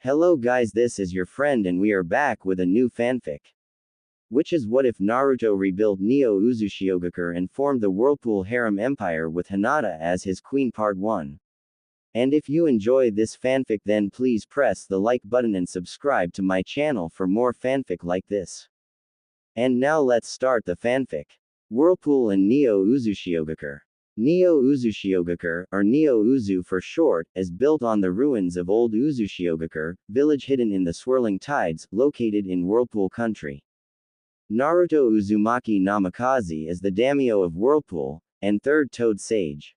Hello guys, this is your friend and we are back with a new fanfic. Which is what if Naruto rebuilt Neo Uzushiogakure and formed the Whirlpool Harem Empire with Hinata as his queen part 1. And if you enjoy this fanfic then please press the like button and subscribe to my channel for more fanfic like this. And now let's start the fanfic. Whirlpool and Neo Uzushiogakure. Neo Uzushiogakure, or Neo Uzu for short, is built on the ruins of old Uzushiogakure, village hidden in the swirling tides, located in Whirlpool country. Naruto Uzumaki Namikaze is the daimyo of Whirlpool, and third Toad Sage.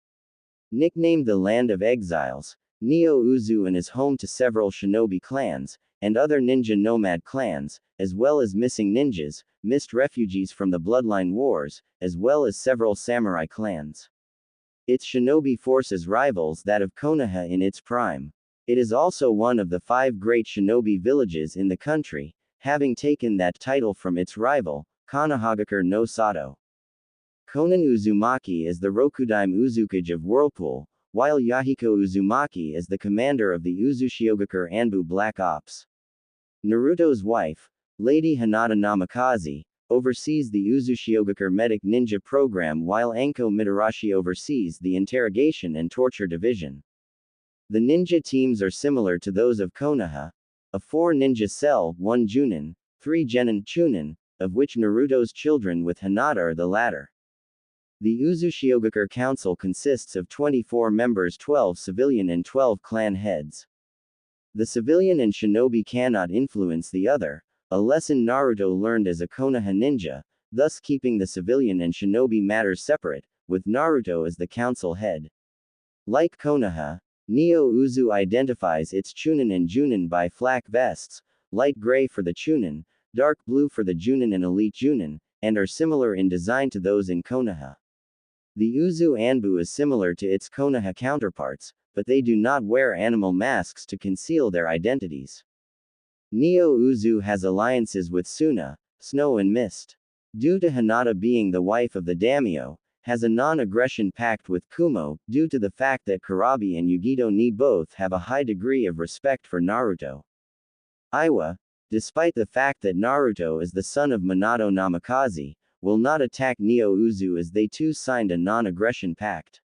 Nicknamed the Land of Exiles, Neo Uzu is home to several shinobi clans, and other ninja nomad clans, as well as missing ninjas, missed refugees from the bloodline wars, as well as several samurai clans. Its shinobi forces rivals that of Konoha in its prime. It is also one of the 5 great shinobi villages in the country, having taken that title from its rival, Konohagakure no Sato. Konan Uzumaki is the Rokudaime Uzukage of Whirlpool, while Yahiko Uzumaki is the commander of the Uzushiogakure Anbu Black Ops. Naruto's wife, Lady Hinata Namikaze, oversees the Uzushiogakure medic ninja program while Anko Mitarashi oversees the interrogation and torture division. The ninja teams are similar to those of Konoha, a 4 ninja cell, 1 Junin, 3 Genin Chunin, of which Naruto's children with Hinata are the latter. The Uzushiogakure Council consists of 24 members, 12 civilian and 12 clan heads. The civilian and shinobi cannot influence the other, a lesson Naruto learned as a Konoha ninja, thus keeping the civilian and shinobi matters separate, with Naruto as the council head. Like Konoha, Neo Uzu identifies its Chunin and Junin by flak vests, light gray for the Chunin, dark blue for the Junin and elite Junin, and are similar in design to those in Konoha. The Uzu Anbu is similar to its Konoha counterparts, but they do not wear animal masks to conceal their identities. Neo Uzu has alliances with Suna, Snow and Mist. Due to Hinata being the wife of the daimyo, has a non-aggression pact with Kumo, due to the fact that Kurabi and Yugito ni both have a high degree of respect for Naruto. Iwa, despite the fact that Naruto is the son of Minato Namikaze, will not attack Neo Uzu as they too signed a non-aggression pact.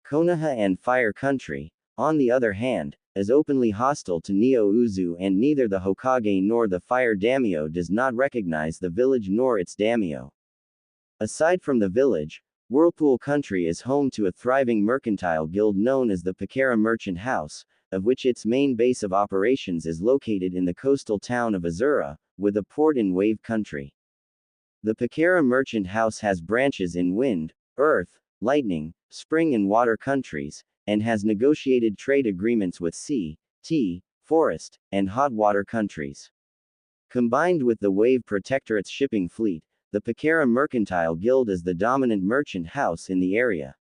Konoha and Fire Country, on the other hand, is openly hostile to Neo Uzu and neither the Hokage nor the Fire Daimyo does not recognize the village nor its daimyo. Aside from the village, Whirlpool Country is home to a thriving mercantile guild known as the Pakara Merchant House, of which its main base of operations is located in the coastal town of Azura, with a port in Wave Country. The Pakara Merchant House has branches in Wind, Earth, Lightning, Spring and Water countries, and has negotiated trade agreements with sea, tea, forest, and hot water countries. Combined with the Wave Protectorate's shipping fleet, the Pakara Mercantile Guild is the dominant merchant house in the area.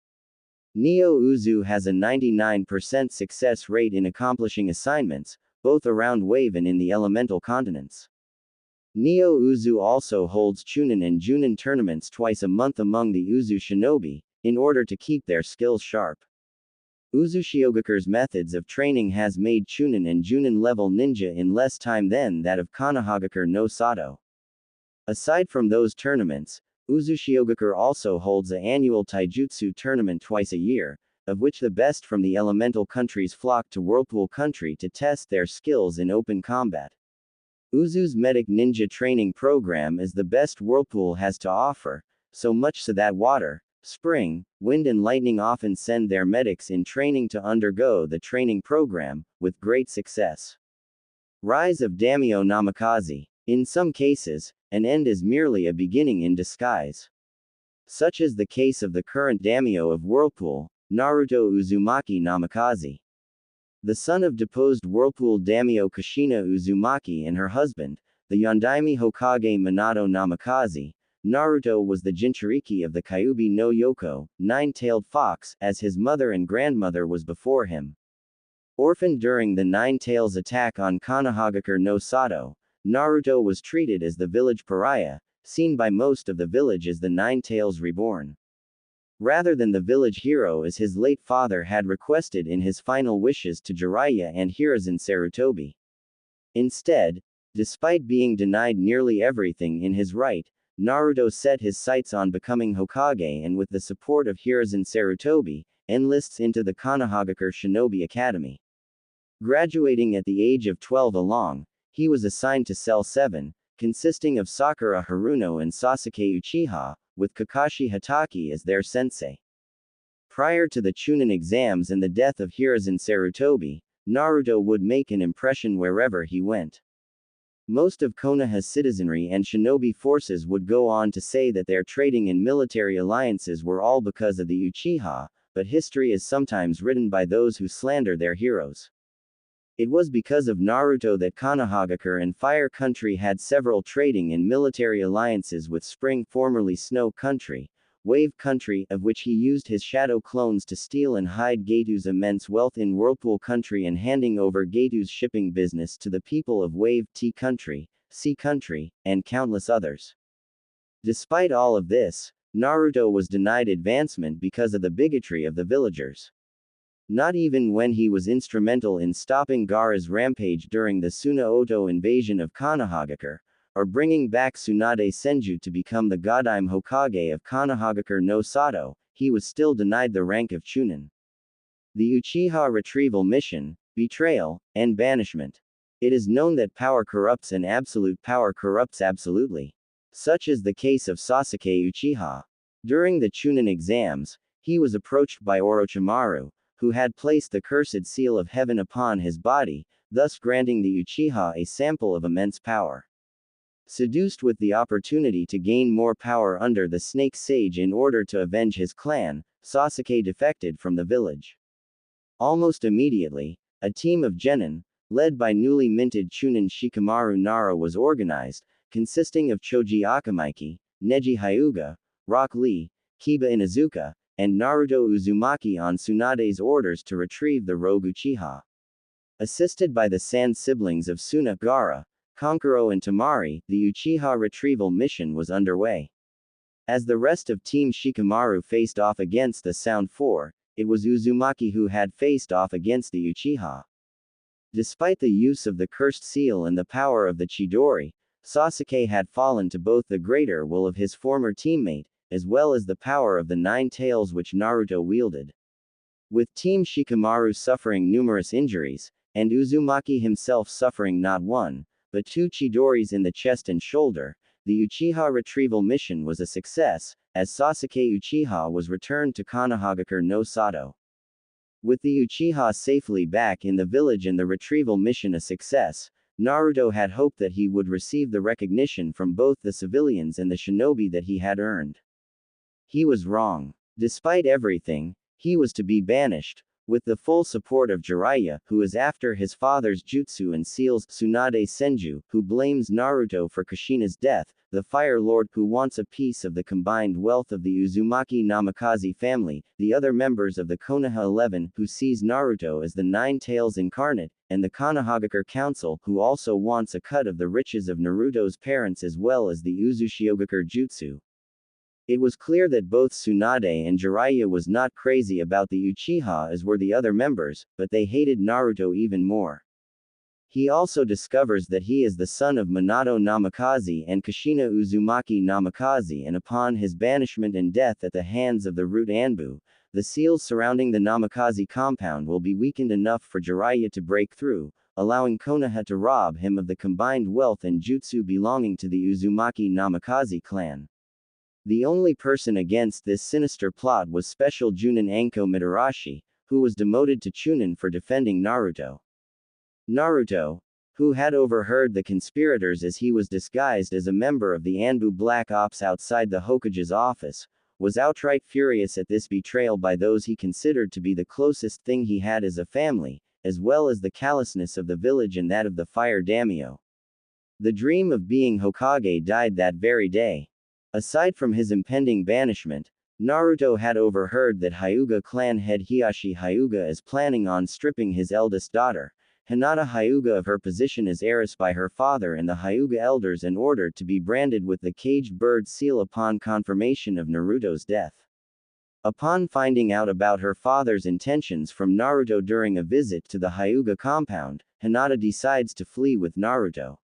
Neo Uzu has a 99% success rate in accomplishing assignments, both around Wave and in the elemental continents. Neo Uzu also holds Chunin and Junin tournaments twice a month among the Uzu shinobi, in order to keep their skills sharp. Uzushiogakure's methods of training has made Chunin and Junin level ninja in less time than that of Konohagakure no Sato. Aside from those tournaments, Uzushiogakure also holds an annual taijutsu tournament twice a year, of which the best from the elemental countries flock to Whirlpool Country to test their skills in open combat. Uzu's medic ninja training program is the best Whirlpool has to offer, so much so that Water, Spring, Wind and Lightning often send their medics in training to undergo the training program, with great success. Rise of Daimyo Namikaze. In some cases, an end is merely a beginning in disguise. Such is the case of the current daimyo of Whirlpool, Naruto Uzumaki Namikaze. The son of deposed Whirlpool daimyo Kushina Uzumaki and her husband, the Yondaime Hokage Minato Namikaze, Naruto was the Jinchuriki of the Kyuubi no Yoko, 9-tailed fox, as his mother and grandmother was before him. Orphaned during the Nine Tails attack on Konohagakure no Sato, Naruto was treated as the village pariah, seen by most of the village as the Nine Tails reborn. rather than the village hero as his late father had requested in his final wishes to Jiraiya and Hiruzen Sarutobi. Instead, despite being denied nearly everything in his right, Naruto set his sights on becoming Hokage and with the support of Hiruzen Sarutobi, enlists into the Konohagakure Shinobi Academy. Graduating at the age of 12 along, he was assigned to Cell 7, consisting of Sakura Haruno and Sasuke Uchiha, with Kakashi Hatake as their sensei. Prior to the Chunin exams and the death of Hiruzen Sarutobi, Naruto would make an impression wherever he went. Most of Konoha's citizenry and shinobi forces would go on to say that their trading and military alliances were all because of the Uchiha, but history is sometimes written by those who slander their heroes. It was because of Naruto that Konohagakure and Fire Country had several trading and military alliances with Spring, formerly Snow Country, Wave Country, of which he used his shadow clones to steal and hide Getu's immense wealth in Whirlpool Country and handing over Getu's shipping business to the people of Wave T Country, Sea Country, and countless others. Despite all of this, Naruto was denied advancement because of the bigotry of the villagers. Not even when he was instrumental in stopping Gaara's rampage during the Suna-Oto invasion of Konohagakure, or bringing back Tsunade Senju to become the Godime Hokage of Konohagakure no Sato, he was still denied the rank of Chunin. The Uchiha Retrieval Mission, Betrayal, and Banishment. It is known that power corrupts and absolute power corrupts absolutely. Such is the case of Sasuke Uchiha. During the Chunin exams, he was approached by Orochimaru, who had placed the cursed seal of heaven upon his body, thus granting the Uchiha a sample of immense power. Seduced with the opportunity to gain more power under the Snake Sage in order to avenge his clan, Sasuke defected from the village. Almost immediately, a team of genin, led by newly minted Chunin Shikamaru Nara, was organized, consisting of Choji Akamaiki, Neji Hyuga, Rock Lee, Kiba Inuzuka, and Naruto Uzumaki on Tsunade's orders to retrieve the rogue Uchiha. Assisted by the Sand siblings of Suna, Gaara, Kankuro and Temari, the Uchiha retrieval mission was underway. As the rest of Team Shikamaru faced off against the Sound 4, it was Uzumaki who had faced off against the Uchiha. Despite the use of the cursed seal and the power of the Chidori, Sasuke had fallen to both the greater will of his former teammate, as well as the power of the 9 tails which Naruto wielded. With Team Shikamaru suffering numerous injuries, and Uzumaki himself suffering not one, but 2 Chidoris in the chest and shoulder, the Uchiha retrieval mission was a success, as Sasuke Uchiha was returned to Konohagakure no Sato. With the Uchiha safely back in the village and the retrieval mission a success, Naruto had hoped that he would receive the recognition from both the civilians and the shinobi that he had earned. He was wrong. Despite everything, he was to be banished, with the full support of Jiraiya, who is after his father's jutsu and seals Tsunade Senju, who blames Naruto for Kushina's death, the Fire Lord, who wants a piece of the combined wealth of the Uzumaki Namikaze family, the other members of the Konoha 11, who sees Naruto as the 9 tails incarnate, and the Konohagakure Council, who also wants a cut of the riches of Naruto's parents as well as the Uzushiogakure jutsu. It was clear that both Tsunade and Jiraiya was not crazy about the Uchiha as were the other members, but they hated Naruto even more. He also discovers that he is the son of Minato Namikaze and Kushina Uzumaki Namikaze, and upon his banishment and death at the hands of the root Anbu, the seals surrounding the Namikaze compound will be weakened enough for Jiraiya to break through, allowing Konoha to rob him of the combined wealth and jutsu belonging to the Uzumaki Namikaze clan. The only person against this sinister plot was Special Junin Anko Mitarashi, who was demoted to Chunin for defending Naruto. Naruto, who had overheard the conspirators as he was disguised as a member of the Anbu Black Ops outside the Hokage's office, was outright furious at this betrayal by those he considered to be the closest thing he had as a family, as well as the callousness of the village and that of the Fire Daimyo. The dream of being Hokage died that very day. Aside from his impending banishment, Naruto had overheard that Hyuga clan head Hiashi Hyuga is planning on stripping his eldest daughter, Hinata Hyuga, of her position as heiress by her father and the Hyuga elders in order to be branded with the caged bird seal upon confirmation of Naruto's death. Upon finding out about her father's intentions from Naruto during a visit to the Hyuga compound, Hinata decides to flee with Naruto.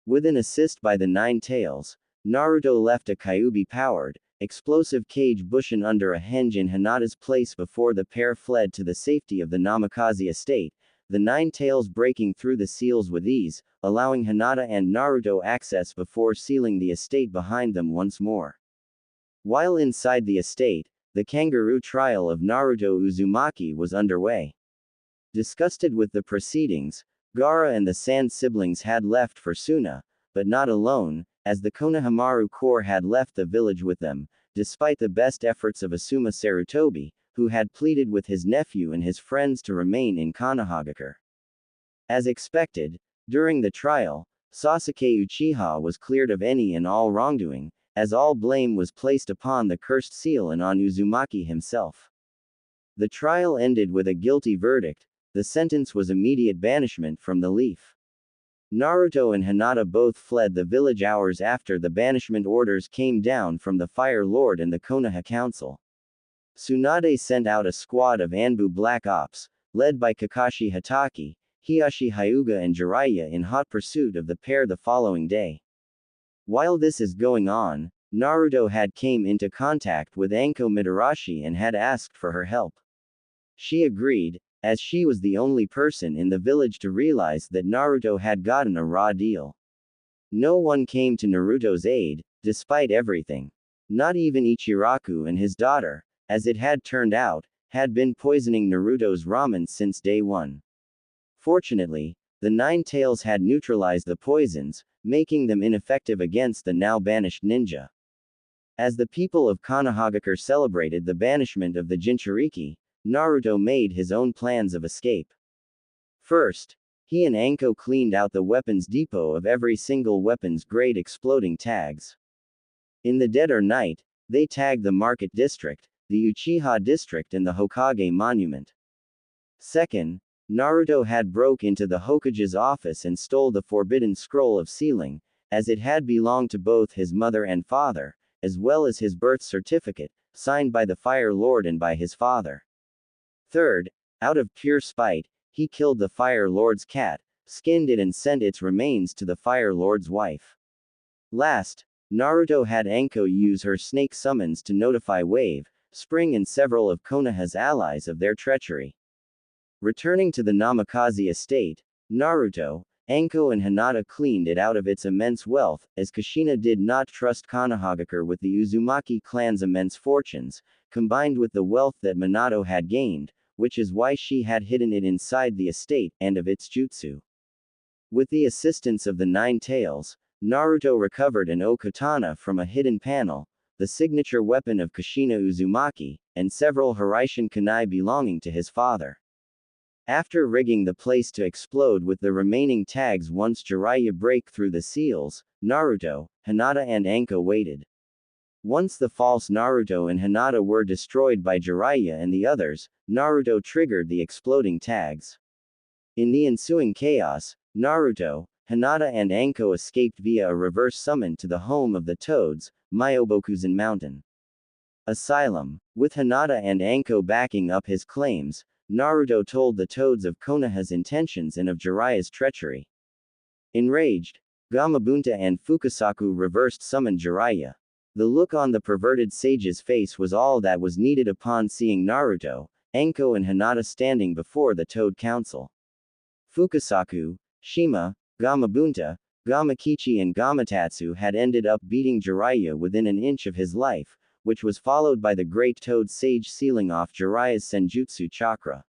With an assist by the Nine Tails, Naruto left a Kyuubi-powered, explosive cage bushing under a henge in Hinata's place before the pair fled to the safety of the Namikaze estate, the Nine Tails breaking through the seals with ease, allowing Hinata and Naruto access before sealing the estate behind them once more. While inside the estate, the kangaroo trial of Naruto Uzumaki was underway. Disgusted with the proceedings, Gaara and the Sand siblings had left for Suna, but not alone, as the Konohamaru Corps had left the village with them, despite the best efforts of Asuma Sarutobi, who had pleaded with his nephew and his friends to remain in Konohagakure. As expected, during the trial, Sasuke Uchiha was cleared of any and all wrongdoing, as all blame was placed upon the cursed seal and on Uzumaki himself. The trial ended with a guilty verdict. The sentence was immediate banishment from the Leaf. Naruto and Hinata both fled the village hours after the banishment orders came down from the Fire Lord and the Konoha Council. Tsunade sent out a squad of Anbu Black Ops, led by Kakashi Hatake, Hiashi Hyuga and Jiraiya in hot pursuit of the pair the following day. While this is going on, Naruto had came into contact with Anko Mitarashi and had asked for her help. She agreed, as she was the only person in the village to realize that Naruto had gotten a raw deal. No one came to Naruto's aid, despite everything. Not even Ichiraku and his daughter, as it had turned out, had been poisoning Naruto's ramen since day one. Fortunately, the Nine Tails had neutralized the poisons, making them ineffective against the now banished ninja. As the people of Konohagakure celebrated the banishment of the Jinchuriki, Naruto made his own plans of escape. First, he and Anko cleaned out the weapons depot of every single weapons grade exploding tags. In the dead or night, they tagged the Market District, the Uchiha District and the Hokage Monument. Second, Naruto had broke into the Hokage's office and stole the Forbidden Scroll of Sealing, as it had belonged to both his mother and father, as well as his birth certificate, signed by the Fire Lord and by his father. Third, out of pure spite, he killed the Fire Lord's cat, skinned it and sent its remains to the Fire Lord's wife. Last, Naruto had Anko use her snake summons to notify Wave, Spring and several of Konoha's allies of their treachery. Returning to the Namikaze estate, Naruto, Anko and Hinata cleaned it out of its immense wealth, as Kushina did not trust Konohagakure with the Uzumaki clan's immense fortunes, combined with the wealth that Minato had gained, which is why she had hidden it inside the estate, and of its jutsu. With the assistance of the Nine Tails, Naruto recovered an O-katana from a hidden panel, the signature weapon of Kushina Uzumaki, and several Hiraishin kunai belonging to his father. After rigging the place to explode with the remaining tags once Jiraiya break through the seals, Naruto, Hinata and Anko waited. Once the false Naruto and Hinata were destroyed by Jiraiya and the others, Naruto triggered the exploding tags. In the ensuing chaos, Naruto, Hinata and Anko escaped via a reverse summon to the home of the Toads, Myobokuzen Mountain Asylum. With Hinata and Anko backing up his claims, Naruto told the Toads of Konoha's intentions and of Jiraiya's treachery. Enraged, Gamabunta and Fukasaku reversed summoned Jiraiya. The look on the perverted sage's face was all that was needed upon seeing Naruto, Anko and Hinata standing before the Toad Council. Fukasaku, Shima, Gamabunta, Gamakichi and Gamatatsu had ended up beating Jiraiya within an inch of his life, which was followed by the Great Toad Sage sealing off Jiraiya's Senjutsu chakra.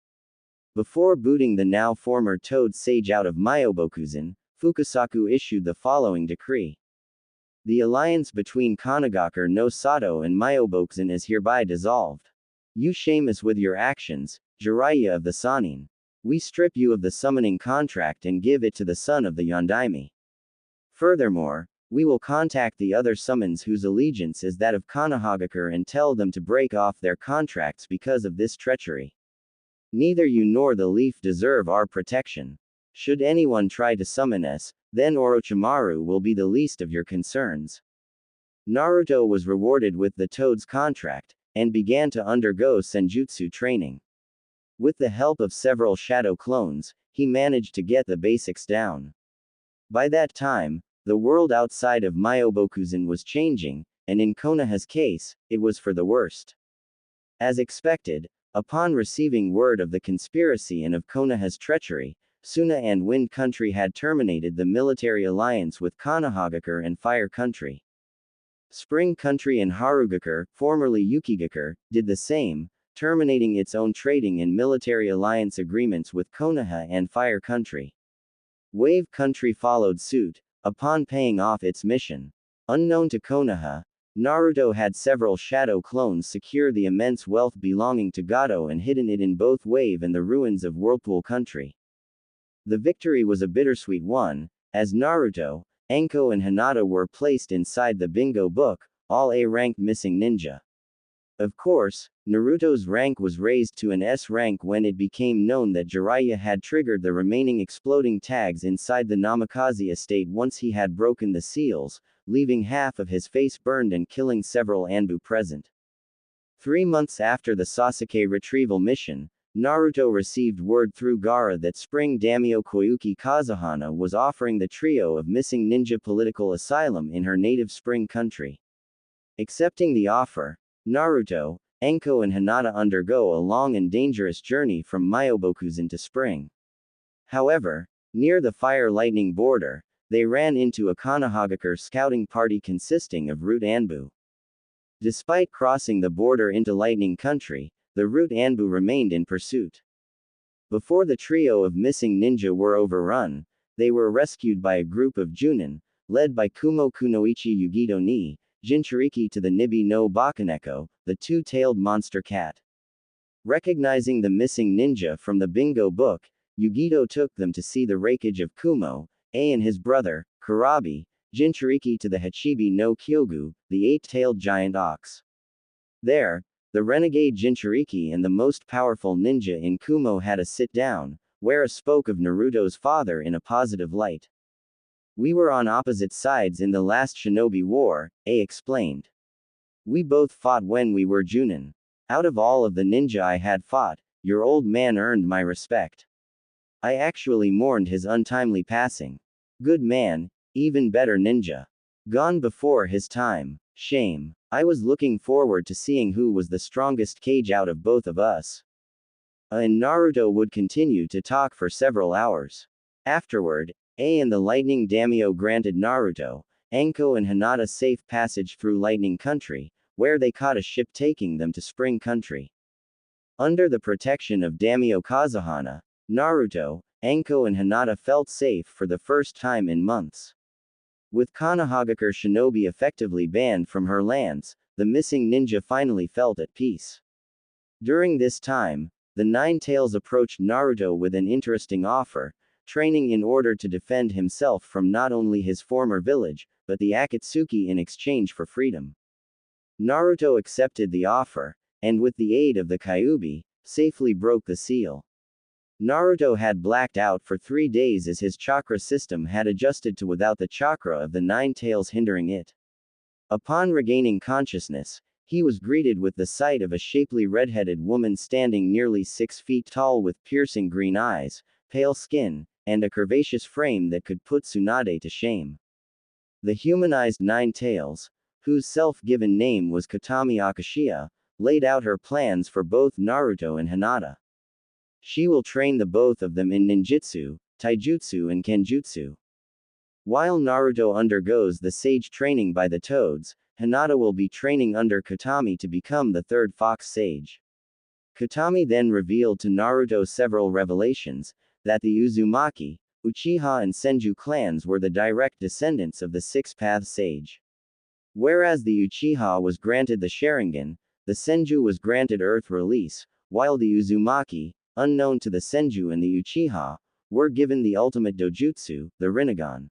Before booting the now former Toad Sage out of Myobokuzen, Fukasaku issued the following decree. The alliance between Konohagakure no Sato and Myobokuzen is hereby dissolved. You shame us with your actions, Jiraiya of the Sannin. We strip you of the summoning contract and give it to the son of the Yondaime. Furthermore, we will contact the other summons whose allegiance is that of Konohagakure and tell them to break off their contracts because of this treachery. Neither you nor the Leaf deserve our protection. Should anyone try to summon us, then Orochimaru will be the least of your concerns. Naruto was rewarded with the Toad's contract, and began to undergo Senjutsu training. With the help of several shadow clones, he managed to get the basics down. By that time, the world outside of Myobokuzen was changing, and in Konoha's case, it was for the worst. As expected, upon receiving word of the conspiracy and of Konoha's treachery, Suna and Wind Country had terminated the military alliance with Konohagakure and Fire Country. Spring Country and Harugakure, formerly Yukigakure, did the same, terminating its own trading and military alliance agreements with Konoha and Fire Country. Wave Country followed suit, upon paying off its mission. Unknown to Konoha, Naruto had several shadow clones secure the immense wealth belonging to Gato and hidden it in both Wave and the ruins of Whirlpool Country. The victory was a bittersweet one, as Naruto, Enko and Hinata were placed inside the bingo book, all A-rank missing ninja. Of course, Naruto's rank was raised to an S rank when it became known that Jiraiya had triggered the remaining exploding tags inside the Namikaze estate once he had broken the seals, leaving half of his face burned and killing several Anbu present. 3 months after the Sasuke retrieval mission, Naruto received word through Gaara that Spring Daimyo Koyuki Kazuhana was offering the trio of missing ninja political asylum in her native Spring Country. Accepting the offer, Naruto, Enko and Hinata undergo a long and dangerous journey from Myobokuzen to Spring. However, near the fire-lightning border, they ran into a Konohagakure scouting party consisting of Root Anbu. Despite crossing the border into Lightning Country, the Root Anbu remained in pursuit. Before the trio of missing ninja were overrun, they were rescued by a group of Junin, led by Kumo Kunoichi Yugito ni Jinchuriki to the Nibi no Bakaneko, the two-tailed monster cat. Recognizing the missing ninja from the bingo book, Yugito took them to see the wreckage of Kumo, and his brother, Kurabi, Jinchuriki to the Hachibi no Kyogu, the eight-tailed giant ox. There, the renegade Jinchuriki and the most powerful ninja in Kumo had a sit-down, where a spoke of Naruto's father in a positive light. We were on opposite sides in the last shinobi war, A explained. We both fought when we were Junin. Out of all of the ninja I had fought, your old man earned my respect. I actually mourned his untimely passing. Good man, even better ninja. Gone before his time. Shame. I was looking forward to seeing who was the strongest Kage out of both of us. And Naruto would continue to talk for several hours. Afterward, A and the Lightning Daimyo granted Naruto, Enko and Hinata safe passage through Lightning Country, where they caught a ship taking them to Spring Country. Under the protection of Daimyo Kazuhana, Naruto, Enko and Hinata felt safe for the first time in months. With Konohagakure shinobi effectively banned from her lands, the missing ninja finally felt at peace. During this time, the Nine Tails approached Naruto with an interesting offer, training in order to defend himself from not only his former village, but the Akatsuki in exchange for freedom. Naruto accepted the offer, and with the aid of the Kyuubi, safely broke the seal. Naruto had blacked out for 3 days as his chakra system had adjusted to without the chakra of the Nine Tails hindering it. Upon regaining consciousness, he was greeted with the sight of a shapely red-headed woman standing nearly 6 feet tall with piercing green eyes, pale skin, and a curvaceous frame that could put Tsunade to shame. The humanized Nine Tails, whose self-given name was Katami Akashiya, laid out her plans for both Naruto and Hinata. She will train the both of them in ninjutsu, taijutsu and kenjutsu. While Naruto undergoes the sage training by the Toads, Hinata will be training under Katami to become the third Fox Sage. Katami then revealed to Naruto several revelations, that the Uzumaki, Uchiha and Senju clans were the direct descendants of the Six-Path Sage. Whereas the Uchiha was granted the Sharingan, the Senju was granted Earth Release, while the Uzumaki, unknown to the Senju and the Uchiha, were given the ultimate dojutsu, the Rinnegan.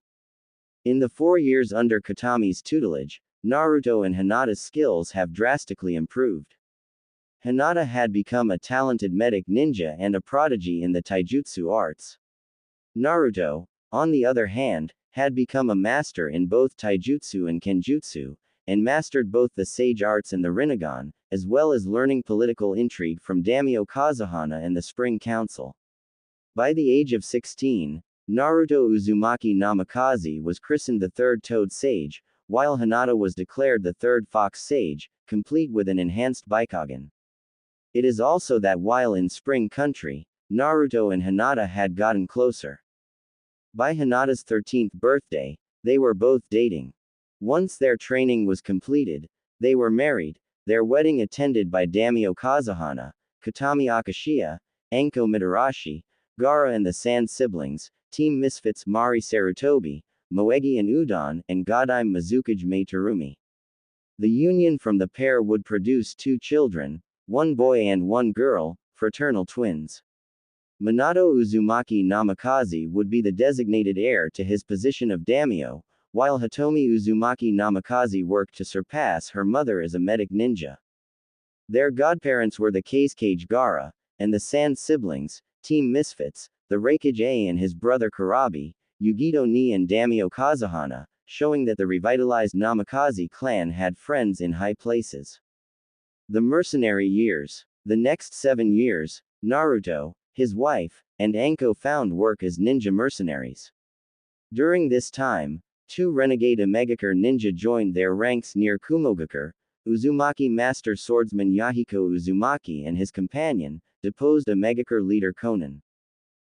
In the 4 years under Katami's tutelage, Naruto and Hinata's skills have drastically improved. Hinata had become a talented medic ninja and a prodigy in the taijutsu arts. Naruto, on the other hand, had become a master in both taijutsu and kenjutsu, and mastered both the sage arts and the Rinnegan, as well as learning political intrigue from Daimyo Kazuhana and the Spring Council. By the age of 16, Naruto Uzumaki Namikaze was christened the third Toad Sage, while Hinata was declared the third Fox Sage, complete with an enhanced Byakugan. It is also that while in Spring Country, Naruto and Hinata had gotten closer. By Hinata's 13th birthday, they were both dating. Once their training was completed, they were married, their wedding attended by Daimyo Kazuhana, Katami Akashiya, Anko Mitarashi, Gaara and the Sand Siblings, Team Misfits Mari Sarutobi, Moegi and Udon, and Godime Mizukage Mai Terumi. The union from the pair would produce 2 children, 1 boy and 1 girl, fraternal twins. Minato Uzumaki Namikaze would be the designated heir to his position of daimyo, while Hitomi Uzumaki Namikaze worked to surpass her mother as a medic ninja. Their godparents were the Kazekage Gaara, and the Sand Siblings, Team Misfits, the Raikage A and his brother Karabi, Yugito Ni and Daimyo Kazuhana, showing that the revitalized Namikaze clan had friends in high places. The mercenary years. The next 7 years, Naruto, his wife, and Anko found work as ninja mercenaries. During this time, 2 renegade Omegakure ninja joined their ranks near Kumogakure. Uzumaki master swordsman Yahiko Uzumaki and his companion, deposed Omegakure leader Konan.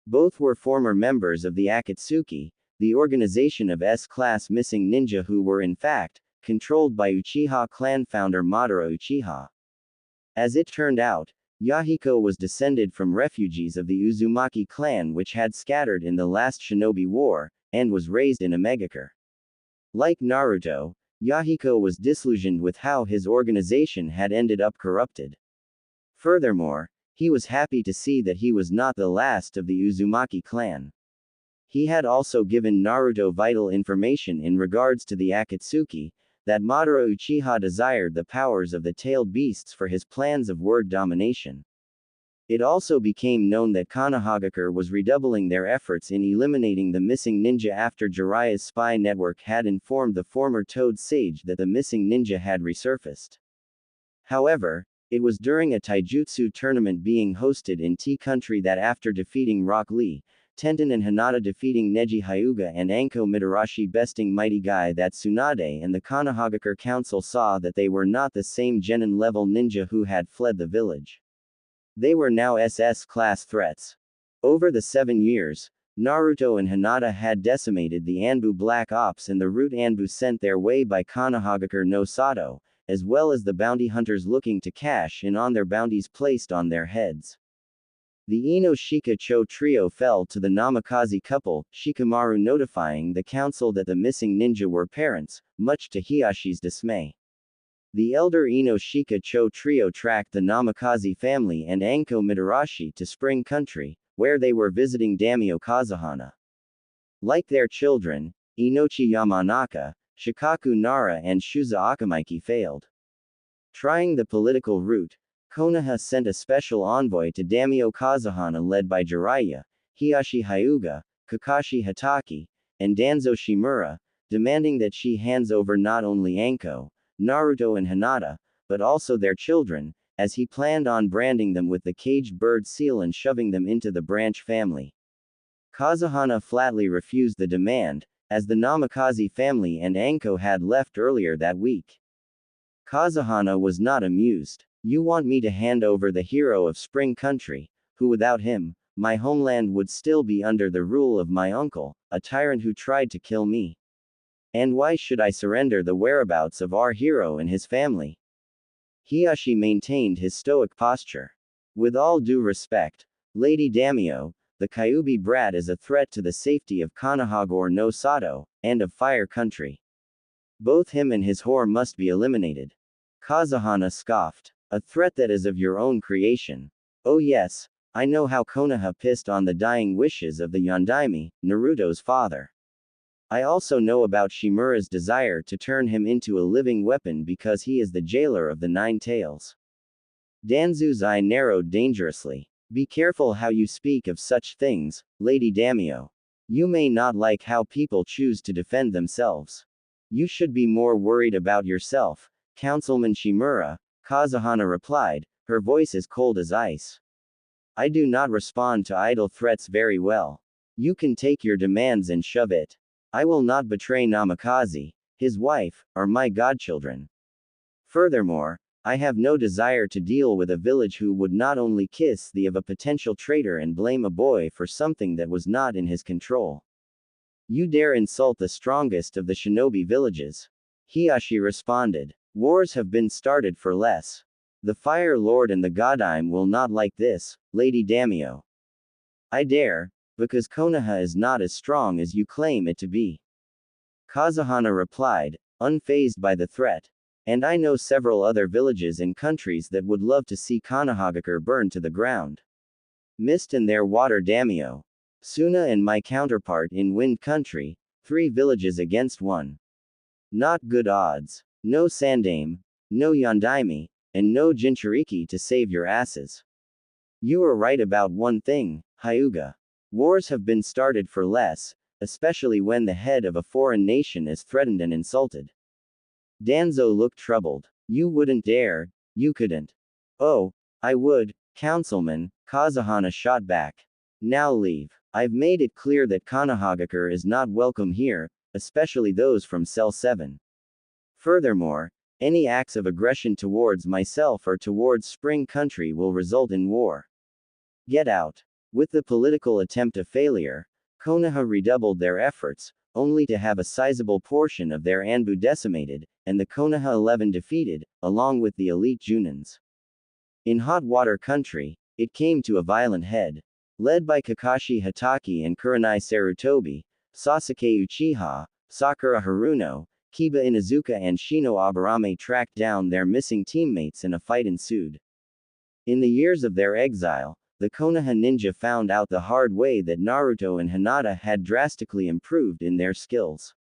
Both were former members of the Akatsuki, the organization of S-class missing ninja who were in fact, controlled by Uchiha clan founder Madara Uchiha. As it turned out, Yahiko was descended from refugees of the Uzumaki clan which had scattered in the last Shinobi War, and was raised in Omegakure. Like Naruto, Yahiko was disillusioned with how his organization had ended up corrupted. Furthermore, he was happy to see that he was not the last of the Uzumaki clan. He had also given Naruto vital information in regards to the Akatsuki, that Madara Uchiha desired the powers of the tailed beasts for his plans of word domination. It also became known that Konohagakure was redoubling their efforts in eliminating the missing ninja after Jiraiya's spy network had informed the former Toad Sage that the missing ninja had resurfaced. However, it was during a taijutsu tournament being hosted in T Country that after defeating Rock Lee, Tenten and Hinata defeating Neji Hyuga and Anko Mitarashi besting Mighty Guy that Tsunade and the Konohagakure Council saw that they were not the same Genin-level ninja who had fled the village. They were now SS-class threats. Over the 7 years, Naruto and Hinata had decimated the Anbu Black Ops and the root Anbu sent their way by Konohagakure no Sato, as well as the bounty hunters looking to cash in on their bounties placed on their heads. The Ino Shika Cho trio fell to the Namikaze couple, Shikamaru notifying the council that the missing ninja were parents, much to Hiyashi's dismay. The elder Ino Shika Cho trio tracked the Namikaze family and Anko Mitarashi to Spring Country, where they were visiting Daimyo Kazuhana. Like their children, Inochi Yamanaka, Shikaku Nara and Shuza Akamaiki failed. Trying the political route, Konoha sent a special envoy to Daimyo Kazuhana led by Jiraiya, Hiyashi Hyuga, Kakashi Hatake, and Danzo Shimura, demanding that she hands over not only Anko, Naruto and Hinata, but also their children, as he planned on branding them with the caged bird seal and shoving them into the branch family. Kazuhana flatly refused the demand, as the Namikaze family and Anko had left earlier that week. Kazuhana was not amused. You want me to hand over the hero of Spring Country, who without him, my homeland would still be under the rule of my uncle, a tyrant who tried to kill me. And why should I surrender the whereabouts of our hero and his family? Hiyashi maintained his stoic posture. With all due respect, Lady Daimyo, the Kyuubi brat is a threat to the safety of Konohagakure no Sato, and of Fire Country. Both him and his whore must be eliminated. Kazuhana scoffed. A threat that is of your own creation. Oh yes, I know how Konoha pissed on the dying wishes of the Yondaime, Naruto's father. I also know about Shimura's desire to turn him into a living weapon because he is the jailer of the 9 tails. Danzu's eye narrowed dangerously. Be careful how you speak of such things, Lady Daimyo. You may not like how people choose to defend themselves. You should be more worried about yourself, Councilman Shimura, Kazuhana replied, her voice as cold as ice. I do not respond to idle threats very well. You can take your demands and shove it. I will not betray Namikaze, his wife, or my godchildren. Furthermore, I have no desire to deal with a village who would not only kiss the of a potential traitor and blame a boy for something that was not in his control. You dare insult the strongest of the shinobi villages? Hiashi responded. Wars have been started for less. The Fire Lord and the Godime will not like this, Lady Damio. I dare, because Konoha is not as strong as you claim it to be. Kazuhana replied, unfazed by the threat. And I know several other villages and countries that would love to see Konohagakure burn to the ground. Mist and their water Damio. Suna and my counterpart in Wind Country, 3 villages against 1. Not good odds. No Sandame, no Yondaime, and no Jinchuriki to save your asses. You are right about one thing, Hyuga. Wars have been started for less, especially when the head of a foreign nation is threatened and insulted. Danzo looked troubled. You wouldn't dare, you couldn't. Oh, I would, Councilman, Kazuhana shot back. Now leave. I've made it clear that Konohagakure is not welcome here, especially those from Cell 7. Furthermore, any acts of aggression towards myself or towards Spring Country will result in war. Get out. With the political attempt a failure, Konoha redoubled their efforts, only to have a sizable portion of their Anbu decimated, and the Konoha 11 defeated, along with the elite Junins. In Hot Water Country, it came to a violent head. Led by Kakashi Hatake and Kurenai Sarutobi, Sasuke Uchiha, Sakura Haruno, Kiba Inuzuka and Shino Aburame tracked down their missing teammates and a fight ensued. In the years of their exile, the Konoha ninja found out the hard way that Naruto and Hinata had drastically improved in their skills.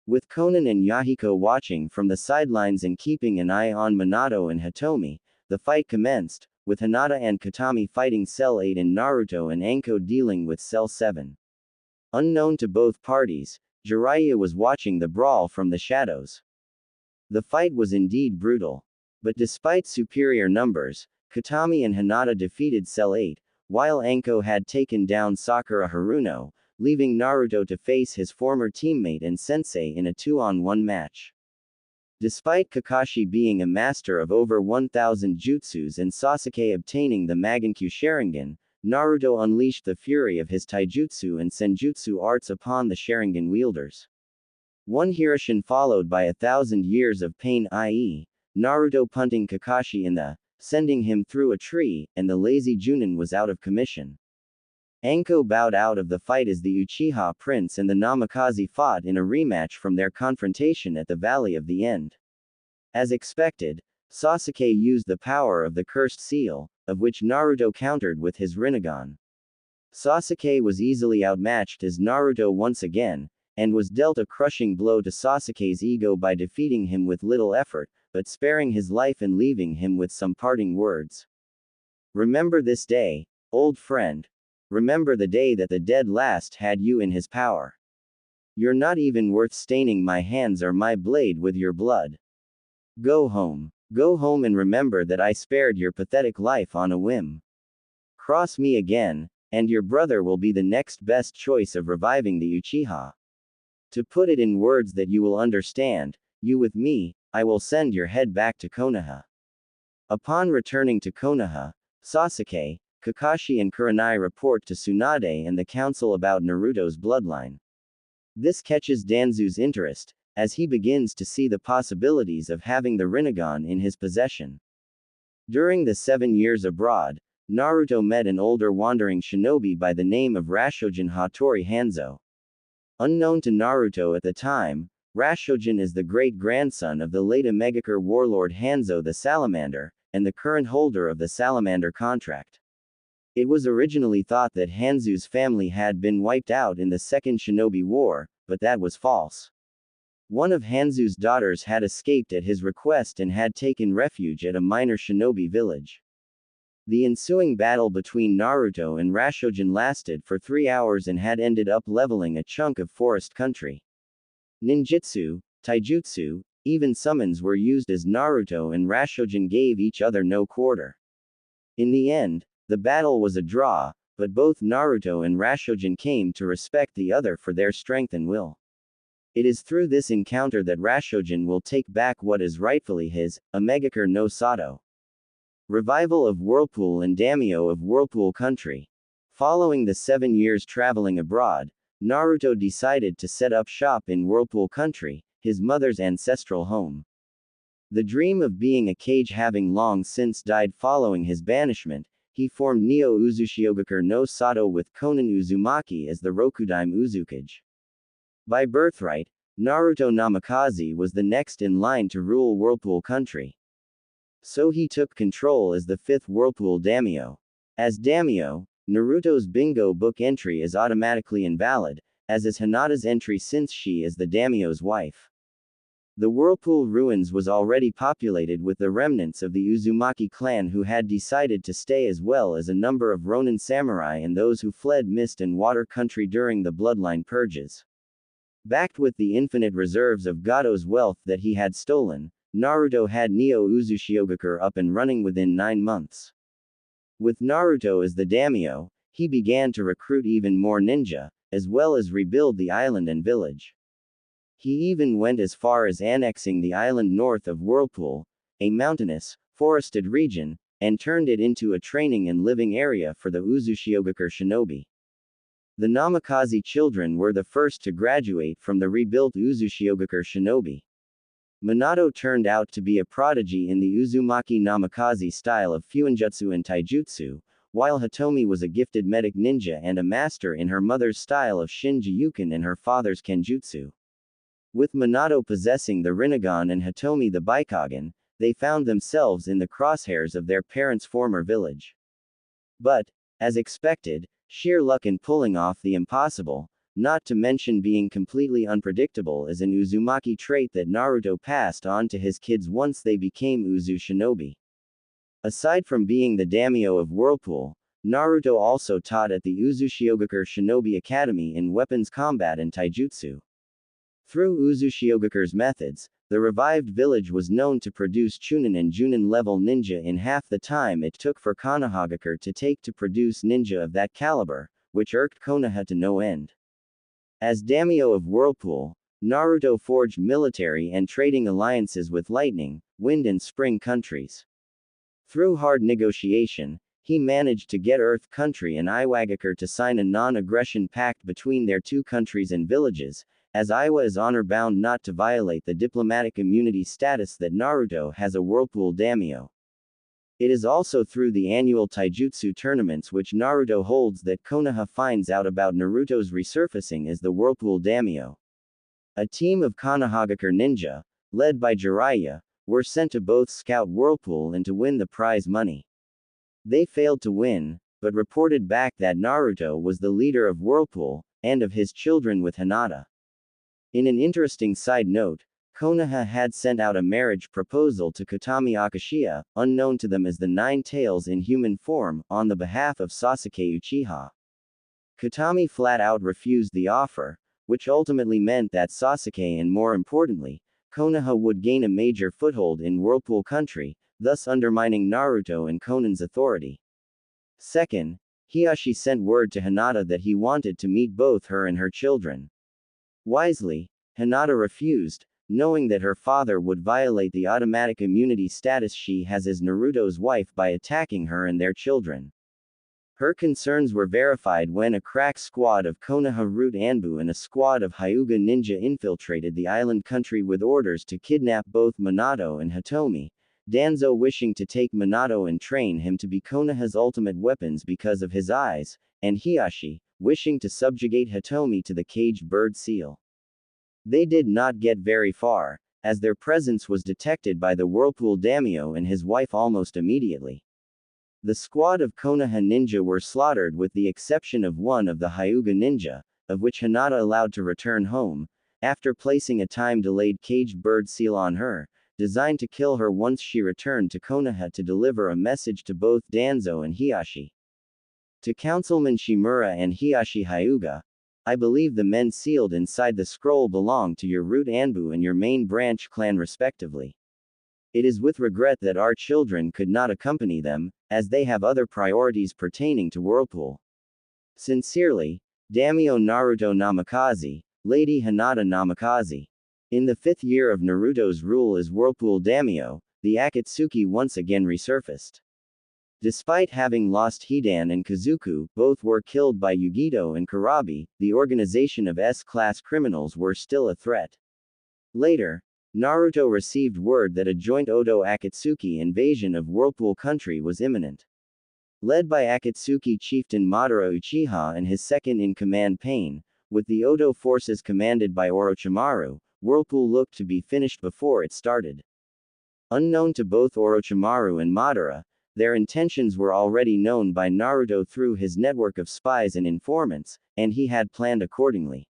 With Konan and Yahiko watching from the sidelines and keeping an eye on Minato and Hitomi, the fight commenced, with Hinata and Katami fighting Cell 8 and Naruto and Anko dealing with Cell 7. Unknown to both parties, Jiraiya was watching the brawl from the shadows. The fight was indeed brutal. But despite superior numbers, Katami and Hinata defeated Cell 8, while Anko had taken down Sakura Haruno, leaving Naruto to face his former teammate and sensei in a 2-on-1 match. Despite Kakashi being a master of over 1,000 jutsus and Sasuke obtaining the Magankyu Sharingan, Naruto unleashed the fury of his taijutsu and senjutsu arts upon the Sharingan wielders. One Hiroshin followed by 1,000 years of pain, i.e., Naruto punting Kakashi in the, sending him through a tree, and the lazy Junin was out of commission. Anko bowed out of the fight as the Uchiha Prince and the Namikaze fought in a rematch from their confrontation at the Valley of the End. As expected, Sasuke used the power of the Cursed Seal, of which Naruto countered with his Rinnegan. Sasuke was easily outmatched as Naruto once again, and was dealt a crushing blow to Sasuke's ego by defeating him with little effort, but sparing his life and leaving him with some parting words. Remember this day, old friend. Remember the day that the dead last had you in his power. You're not even worth staining my hands or my blade with your blood. Go home. Go home and remember that I spared your pathetic life on a whim. Cross me again, and your brother will be the next best choice of reviving the Uchiha. To put it in words that you will understand, you with me, I will send your head back to Konoha. Upon returning to Konoha, Sasuke, Kakashi and Kurenai report to Tsunade and the council about Naruto's bloodline. This catches Danzu's interest, as he begins to see the possibilities of having the Rinnegan in his possession. During the 7 years abroad, Naruto met an older wandering shinobi by the name of Rashojin Hattori Hanzo. Unknown to Naruto at the time, Rashojin is the great-grandson of the late Omegakure warlord Hanzo the Salamander, and the current holder of the Salamander contract. It was originally thought that Hanzo's family had been wiped out in the Second Shinobi War, but that was false. One of Hanzo's daughters had escaped at his request and had taken refuge at a minor shinobi village. The ensuing battle between Naruto and Rashojin lasted for 3 hours and had ended up leveling a chunk of forest country. Ninjutsu, taijutsu, even summons were used as Naruto and Rashojin gave each other no quarter. In the end, The battle was a draw, but both Naruto and Rashojin came to respect the other for their strength and will. It is through this encounter that Rashojin will take back what is rightfully his, Omegakure no Sato. Revival of Whirlpool and Daimyo of Whirlpool Country. Following the 7 years traveling abroad, Naruto decided to set up shop in Whirlpool Country, his mother's ancestral home. The dream of being a Kage having long since died following his banishment, he formed Neo Uzushiogakure no Sato with Konan Uzumaki as the Rokudaime Uzukage. By birthright, Naruto Namikaze was the next in line to rule Whirlpool Country. So he took control as the 5th Whirlpool Daimyo. As Daimyo, Naruto's bingo book entry is automatically invalid, as is Hinata's entry since she is the Daimyo's wife. The Whirlpool ruins was already populated with the remnants of the Uzumaki clan who had decided to stay, as well as a number of Ronin samurai and those who fled Mist and Water Country during the bloodline purges. Backed with the infinite reserves of Gado's wealth that he had stolen, Naruto had Neo Uzushiogakure up and running within 9 months. With Naruto as the daimyo, he began to recruit even more ninja, as well as rebuild the island and village. He even went as far as annexing the island north of Whirlpool, a mountainous, forested region, and turned it into a training and living area for the Uzushiogakure shinobi. The Namikaze children were the first to graduate from the rebuilt Uzushiogakure shinobi. Minato turned out to be a prodigy in the Uzumaki Namikaze style of Fuinjutsu and Taijutsu, while Hitomi was a gifted medic ninja and a master in her mother's style of Shinjuken and her father's Kenjutsu. With Minato possessing the Rinnegan and Hitomi the Byakugan, they found themselves in the crosshairs of their parents' former village. But, as expected, sheer luck in pulling off the impossible, not to mention being completely unpredictable, is an Uzumaki trait that Naruto passed on to his kids once they became Uzu shinobi. Aside from being the daimyo of Whirlpool, Naruto also taught at the Uzushiogakure Shinobi Academy in weapons combat and taijutsu. Through Uzushiogakures methods, the revived village was known to produce Chunin and Junin level ninja in half the time it took for Konohagakure to take to produce ninja of that caliber, which irked Konoha to no end. As daimyo of Whirlpool, Naruto forged military and trading alliances with Lightning, Wind and Spring countries. Through hard negotiation, he managed to get Earth Country and Iwagakure to sign a non-aggression pact between their two countries and villages, as Iwa is honor-bound not to violate the diplomatic immunity status that Naruto has a Whirlpool daimyo. It is also through the annual taijutsu tournaments which Naruto holds that Konoha finds out about Naruto's resurfacing as the Whirlpool daimyo. A team of Konohagakure ninja, led by Jiraiya, were sent to both scout Whirlpool and to win the prize money. They failed to win, but reported back that Naruto was the leader of Whirlpool, and of his children with Hinata. In an interesting side note, Konoha had sent out a marriage proposal to Kotami Akashiya, unknown to them as the Nine Tails in human form, on the behalf of Sasuke Uchiha. Kotami flat out refused the offer, which ultimately meant that Sasuke and more importantly, Konoha would gain a major foothold in Whirlpool Country, thus undermining Naruto and Konan's authority. Second, Hiashi sent word to Hinata that he wanted to meet both her and her children. Wisely, Hinata refused, knowing that her father would violate the automatic immunity status she has as Naruto's wife by attacking her and their children. Her concerns were verified when a crack squad of Konoha Root Anbu and a squad of Hyuga ninja infiltrated the island country with orders to kidnap both Minato and Hitomi, Danzo wishing to take Minato and train him to be Konoha's ultimate weapons because of his eyes, and Hiashi, wishing to subjugate Hitomi to the caged bird seal. They did not get very far, as their presence was detected by the Whirlpool daimyo and his wife almost immediately. The squad of Konoha ninja were slaughtered with the exception of one of the Hyuga ninja, of which Hinata allowed to return home, after placing a time-delayed caged bird seal on her, designed to kill her once she returned to Konoha to deliver a message to both Danzo and Hiashi. To Councilman Shimura and Hiashi Hyuga, I believe the men sealed inside the scroll belong to your Root Anbu and your main branch clan respectively. It is with regret that our children could not accompany them, as they have other priorities pertaining to Whirlpool. Sincerely, Daimyo Naruto Namikaze, Lady Hinata Namikaze. In the 5th year of Naruto's rule as Whirlpool Daimyo, the Akatsuki once again resurfaced. Despite having lost Hidan and Kazuku, both were killed by Yugito and Kurabi, the organization of S-class criminals were still a threat. Later, Naruto received word that a joint Odo Akatsuki invasion of Whirlpool country was imminent. Led by Akatsuki chieftain Madara Uchiha and his second-in-command Pain, with the Odo forces commanded by Orochimaru, Whirlpool looked to be finished before it started. Unknown to both Orochimaru and Madara, their intentions were already known by Naruto through his network of spies and informants, and he had planned accordingly.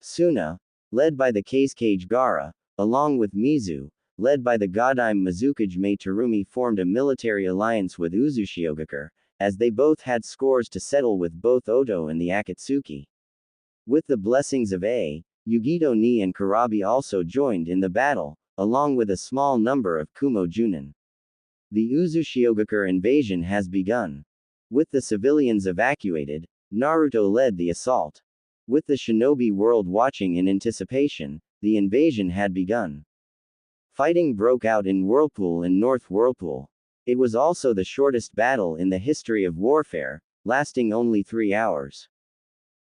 Suna, led by the Kazekage Gaara, along with Mizu, led by the Godime Mizukage Mei Terumi, formed a military alliance with Uzushiogakure, as they both had scores to settle with both Odo and the Akatsuki. With the blessings of Yugito Ni and Kurabi also joined in the battle, along with a small number of Kumo Junin. The Uzushiogakure invasion has begun. With the civilians evacuated, Naruto led the assault. With the shinobi world watching in anticipation, the invasion had begun. Fighting broke out in Whirlpool and North Whirlpool. It was also the shortest battle in the history of warfare, lasting only 3 hours.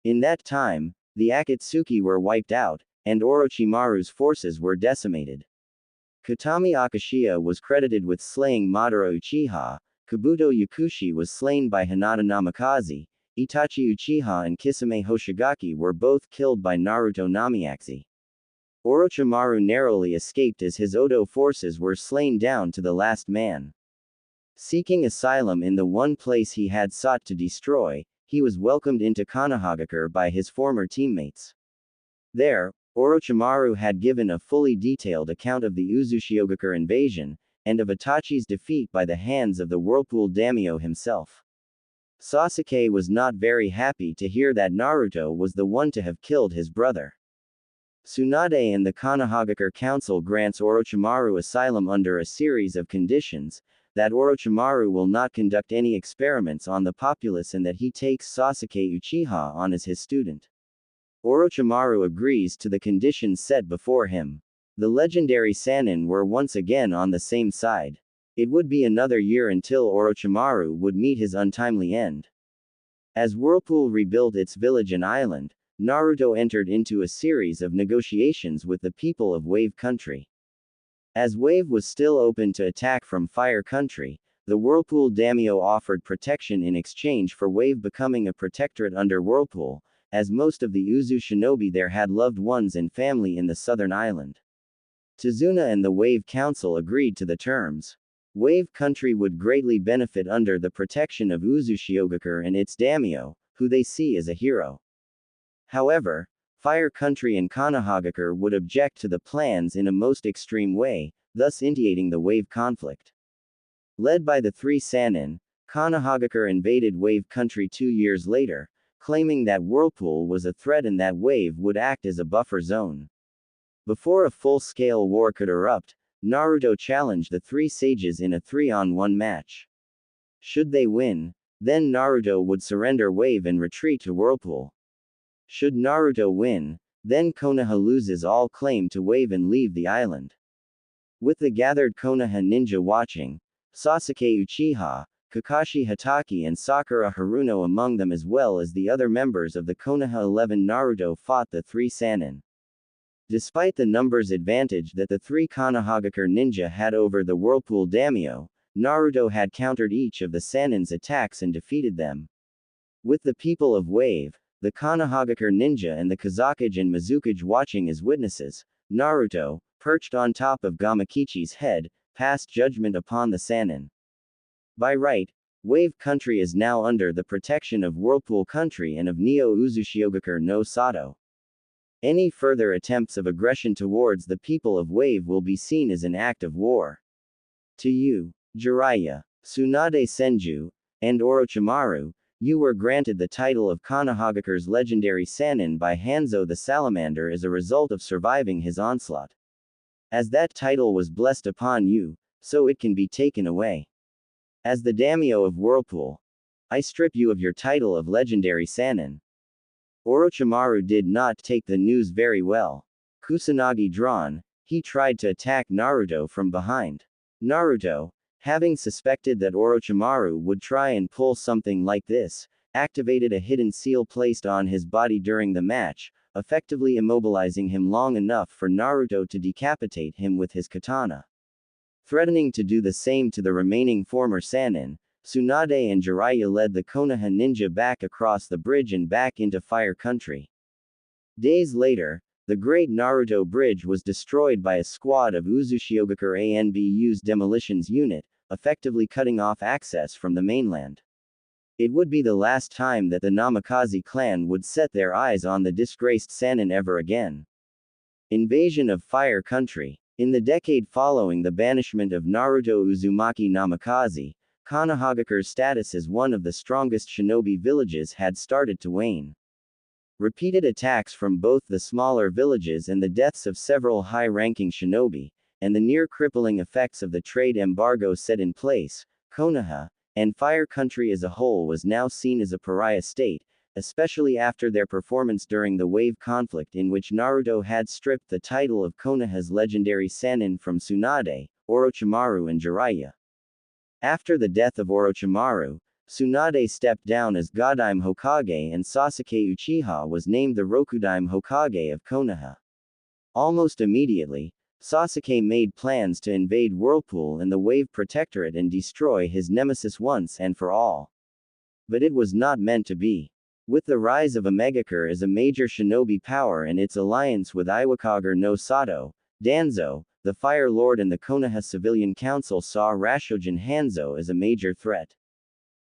In that time, the Akatsuki were wiped out, and Orochimaru's forces were decimated. Katami Akashiya was credited with slaying Madara Uchiha, Kabuto Yakushi was slain by Hinata Namikaze, Itachi Uchiha and Kisame Hoshigaki were both killed by Naruto Namiaxe. Orochimaru narrowly escaped as his Odo forces were slain down to the last man. Seeking asylum in the one place he had sought to destroy, he was welcomed into Konohagakure by his former teammates. There, Orochimaru had given a fully detailed account of the Uzushiogakure invasion, and of Itachi's defeat by the hands of the Whirlpool Daimyo himself. Sasuke was not very happy to hear that Naruto was the one to have killed his brother. Tsunade and the Konohagakure Council grants Orochimaru asylum under a series of conditions, that Orochimaru will not conduct any experiments on the populace and that he takes Sasuke Uchiha on as his student. Orochimaru agrees to the conditions set before him. The legendary Sannin were once again on the same side. It would be another year until Orochimaru would meet his untimely end. As Whirlpool rebuilt its village and island, Naruto entered into a series of negotiations with the people of Wave Country. As Wave was still open to attack from Fire Country, the Whirlpool Daimyo offered protection in exchange for Wave becoming a protectorate under Whirlpool, as most of the Uzu shinobi there had loved ones and family in the southern island. Tazuna and the Wave Council agreed to the terms. Wave Country would greatly benefit under the protection of Uzushiogakure and its daimyo, who they see as a hero. However, Fire Country and Konohagakure would object to the plans in a most extreme way, thus initiating the Wave conflict. Led by the 3 Sannin, Konohagakure invaded Wave Country 2 years later, claiming that Whirlpool was a threat and that Wave would act as a buffer zone. Before a full-scale war could erupt, Naruto challenged the 3 sages in a 3-on-1 match. Should they win, then Naruto would surrender Wave and retreat to Whirlpool. Should Naruto win, then Konoha loses all claim to Wave and leave the island. With the gathered Konoha ninja watching, Sasuke Uchiha, Kakashi Hatake and Sakura Haruno among them as well as the other members of the Konoha 11 Naruto fought the 3 Sannin. Despite the numbers advantage that the 3 Konohagakure ninja had over the Whirlpool Daimyo, Naruto had countered each of the Sannin's attacks and defeated them. With the people of Wave, the Konohagakure ninja and the Kazekage and Mizukage watching as witnesses, Naruto, perched on top of Gamakichi's head, passed judgment upon the Sannin. By right, Wave Country is now under the protection of Whirlpool Country and of Neo Uzushiogakure no Sato. Any further attempts of aggression towards the people of Wave will be seen as an act of war. To you, Jiraiya, Tsunade Senju, and Orochimaru, you were granted the title of Konohagakure's legendary Sannin by Hanzo the Salamander as a result of surviving his onslaught. As that title was blessed upon you, so it can be taken away. As the daimyo of Whirlpool, I strip you of your title of legendary Sannin. Orochimaru did not take the news very well. Kusanagi drawn, he tried to attack Naruto from behind. Naruto, having suspected that Orochimaru would try and pull something like this, activated a hidden seal placed on his body during the match, effectively immobilizing him long enough for Naruto to decapitate him with his katana. Threatening to do the same to the remaining former Sannin, Tsunade and Jiraiya led the Konoha ninja back across the bridge and back into Fire Country. Days later, the Great Naruto Bridge was destroyed by a squad of Uzushiogakure ANBU's demolitions unit, effectively cutting off access from the mainland. It would be the last time that the Namikaze clan would set their eyes on the disgraced Sannin ever again. Invasion of Fire Country. In the decade following the banishment of Naruto Uzumaki Namikaze, Konohagakure's status as one of the strongest shinobi villages had started to wane. Repeated attacks from both the smaller villages and the deaths of several high-ranking shinobi, and the near-crippling effects of the trade embargo set in place, Konoha, and Fire Country as a whole was now seen as a pariah state, especially after their performance during the Wave conflict in which Naruto had stripped the title of Konoha's legendary Sannin from Tsunade, Orochimaru and Jiraiya. After the death of Orochimaru, Tsunade stepped down as Godime Hokage and Sasuke Uchiha was named the Rokudime Hokage of Konoha. Almost immediately, Sasuke made plans to invade Whirlpool and the Wave Protectorate and destroy his nemesis once and for all. But it was not meant to be. With the rise of Omegakure as a major shinobi power and its alliance with Iwakage no Sato, Danzo, the Fire Lord and the Konoha Civilian Council saw Rashogen Hanzo as a major threat.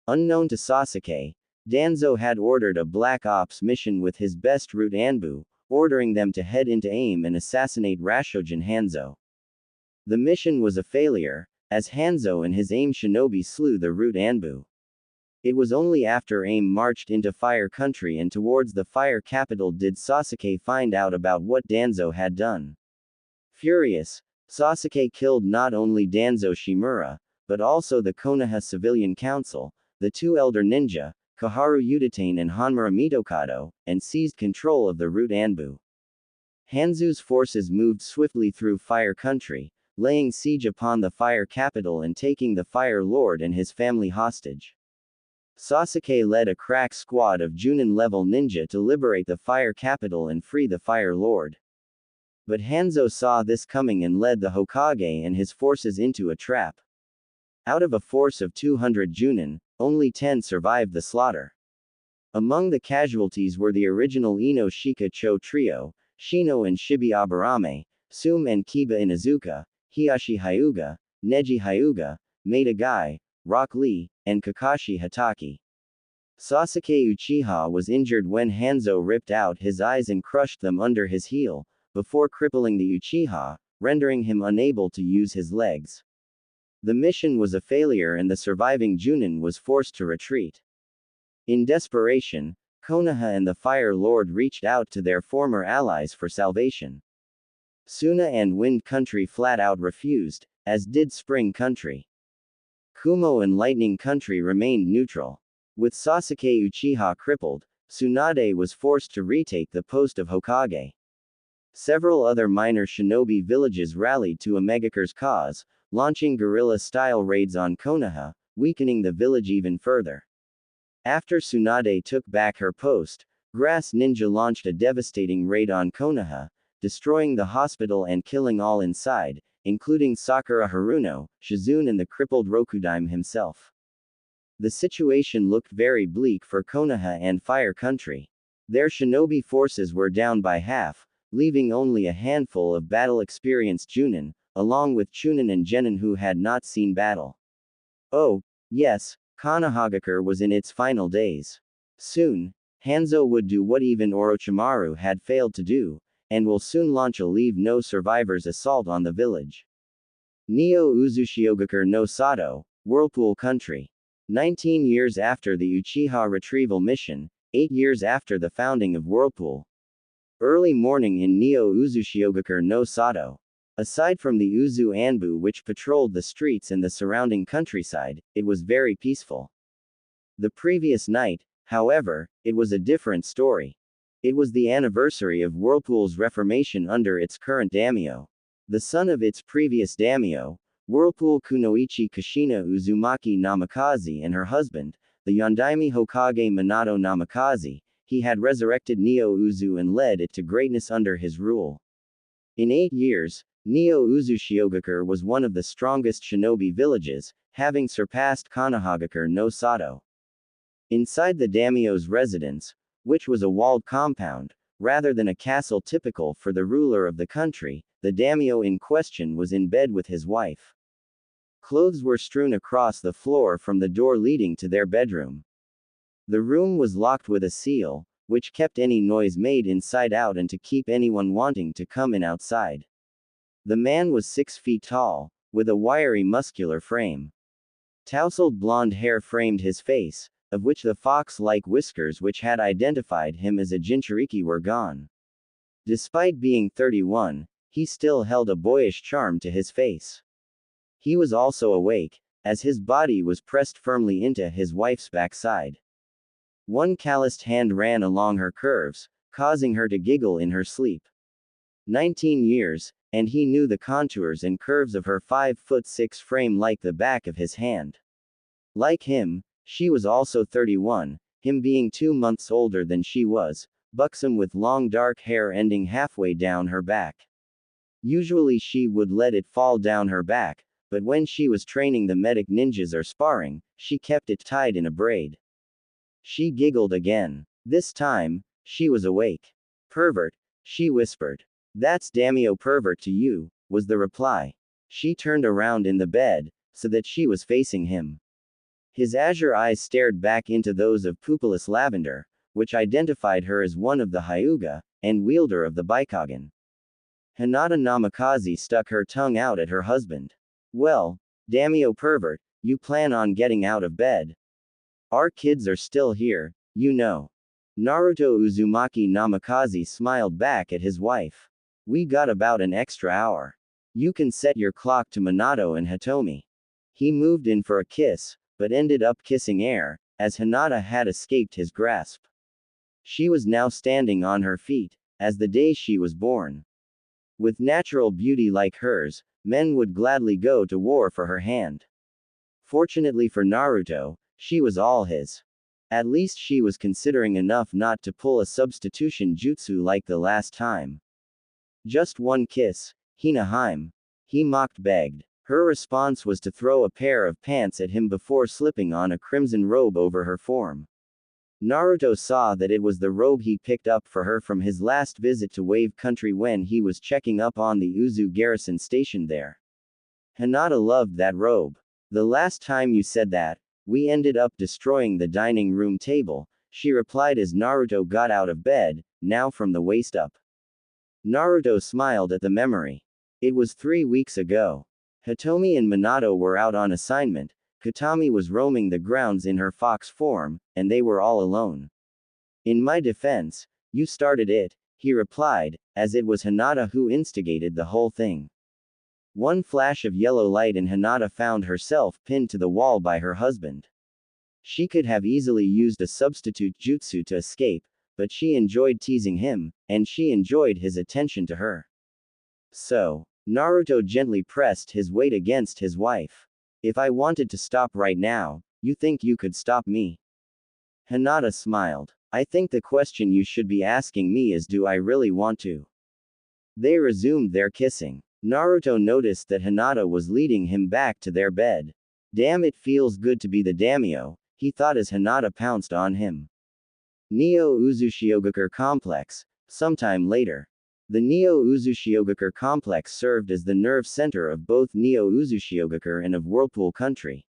Unknown to Sasuke, Danzo had ordered a Black Ops mission with his best Root Anbu, ordering them to head into AIM and assassinate Rashogen Hanzo. The mission was a failure, as Hanzo and his AIM shinobi slew the Root Anbu. It was only after AIM marched into Fire Country and towards the Fire Capital did Sasuke find out about what Danzo had done. Furious, Sasuke killed not only Danzo Shimura, but also the Konoha Civilian Council, the two elder ninja, Koharu Udatane and Hanmura Mitokado, and seized control of the Root Anbu. Hanzo's forces moved swiftly through Fire Country, laying siege upon the Fire Capital and taking the Fire Lord and his family hostage. Sasuke led a crack squad of Junin-level ninja to liberate the Fire Capital and free the Fire Lord. But Hanzo saw this coming and led the Hokage and his forces into a trap. Out of a force of 200 Junin, only 10 survived the slaughter. Among the casualties were the original Ino Shika Cho trio, Shino and Shibi Aburame, Sum and Kiba Inuzuka, Hiyashi Hyuga, Neji Hyuga, Maeda Gai, Rock Lee, and Kakashi Hatake. Sasuke Uchiha was injured when Hanzo ripped out his eyes and crushed them under his heel, before crippling the Uchiha, rendering him unable to use his legs. The mission was a failure and the surviving Junin was forced to retreat. In desperation, Konoha and the Fire Lord reached out to their former allies for salvation. Suna and Wind Country flat out refused, as did Spring Country. Kumo and Lightning Country remained neutral. With Sasuke Uchiha crippled, Tsunade was forced to retake the post of Hokage. Several other minor shinobi villages rallied to Omegakure's cause, launching guerrilla-style raids on Konoha, weakening the village even further. After Tsunade took back her post, Grass Ninja launched a devastating raid on Konoha, destroying the hospital and killing all inside, including Sakura Haruno, Shizune and the crippled Rokudime himself. The situation looked very bleak for Konoha and Fire Country. Their shinobi forces were down by half, leaving only a handful of battle-experienced Junin, along with Chunin and Genin who had not seen battle. Oh, yes, Konohagakure was in its final days. Soon, Hanzo would do what even Orochimaru had failed to do, and will soon launch a Leave No Survivors assault on the village. Neo Uzushiogakure no Sato, Whirlpool Country. 19 years after the Uchiha retrieval mission, 8 years after the founding of Whirlpool. Early morning in Neo Uzushiogakure no Sato. Aside from the Uzu Anbu which patrolled the streets and the surrounding countryside, it was very peaceful. The previous night, however, it was a different story. It was the anniversary of Whirlpool's reformation under its current daimyo. The son of its previous daimyo, Whirlpool Kunoichi Kushina Uzumaki Namikaze, and her husband, the Yondaime Hokage Minato Namikaze, he had resurrected Neo Uzu and led it to greatness under his rule. In 8 years, Neo Uzushiogakure was one of the strongest shinobi villages, having surpassed Konohagakure no Sato. Inside the daimyo's residence, which was a walled compound, rather than a castle typical for the ruler of the country, the daimyo in question was in bed with his wife. Clothes were strewn across the floor from the door leading to their bedroom. The room was locked with a seal, which kept any noise made inside out and to keep anyone wanting to come in outside. The man was 6 feet tall, with a wiry muscular frame. Tousled blonde hair framed his face, of which the fox-like whiskers which had identified him as a Jinchuriki were gone. Despite being 31, he still held a boyish charm to his face. He was also awake, as his body was pressed firmly into his wife's backside. One calloused hand ran along her curves, causing her to giggle in her sleep. 19 years, and he knew the contours and curves of her 5'6" frame like the back of his hand. Like him, she was also 31, him being 2 months older than she was, buxom with long dark hair ending halfway down her back. Usually she would let it fall down her back, but when she was training the medic ninjas or sparring, she kept it tied in a braid. She giggled again. This time, she was awake. "Pervert," she whispered. "That's daimyo pervert to you," was the reply. She turned around in the bed, so that she was facing him. His azure eyes stared back into those of pupilless lavender, which identified her as one of the Hyuga, and wielder of the Bikagen. Hinata Namikaze stuck her tongue out at her husband. "Well, daimyo pervert, you plan on getting out of bed? Our kids are still here, you know." Naruto Uzumaki Namikaze smiled back at his wife. "We got about an extra hour. You can set your clock to Minato and Hitomi." He moved in for a kiss, but ended up kissing air, as Hinata had escaped his grasp. She was now standing on her feet, as the day she was born. With natural beauty like hers, men would gladly go to war for her hand. Fortunately for Naruto, she was all his. At least she was considering enough not to pull a substitution jutsu like the last time. "Just one kiss, Hina-hime," he mocked begged. Her response was to throw a pair of pants at him before slipping on a crimson robe over her form. Naruto saw that it was the robe he picked up for her from his last visit to Wave Country when he was checking up on the Uzu garrison stationed there. Hinata loved that robe. "The last time you said that, we ended up destroying the dining room table," she replied as Naruto got out of bed, now from the waist up. Naruto smiled at the memory. It was 3 weeks ago. Hitomi and Minato were out on assignment, Katami was roaming the grounds in her fox form, and they were all alone. "In my defense, you started it," he replied, as it was Hinata who instigated the whole thing. One flash of yellow light and Hinata found herself pinned to the wall by her husband. She could have easily used a substitute jutsu to escape, but she enjoyed teasing him, and she enjoyed his attention to her. So, Naruto gently pressed his weight against his wife. "If I wanted to stop right now, you think you could stop me?" Hinata smiled. "I think the question you should be asking me is, do I really want to?" They resumed their kissing. Naruto noticed that Hinata was leading him back to their bed. "Damn, it feels good to be the daimyo," he thought as Hinata pounced on him. Neo Uzushiogakure Complex. Sometime later. The Neo Uzushiogakure complex served as the nerve center of both Neo Uzushiogakure and of Whirlpool Country.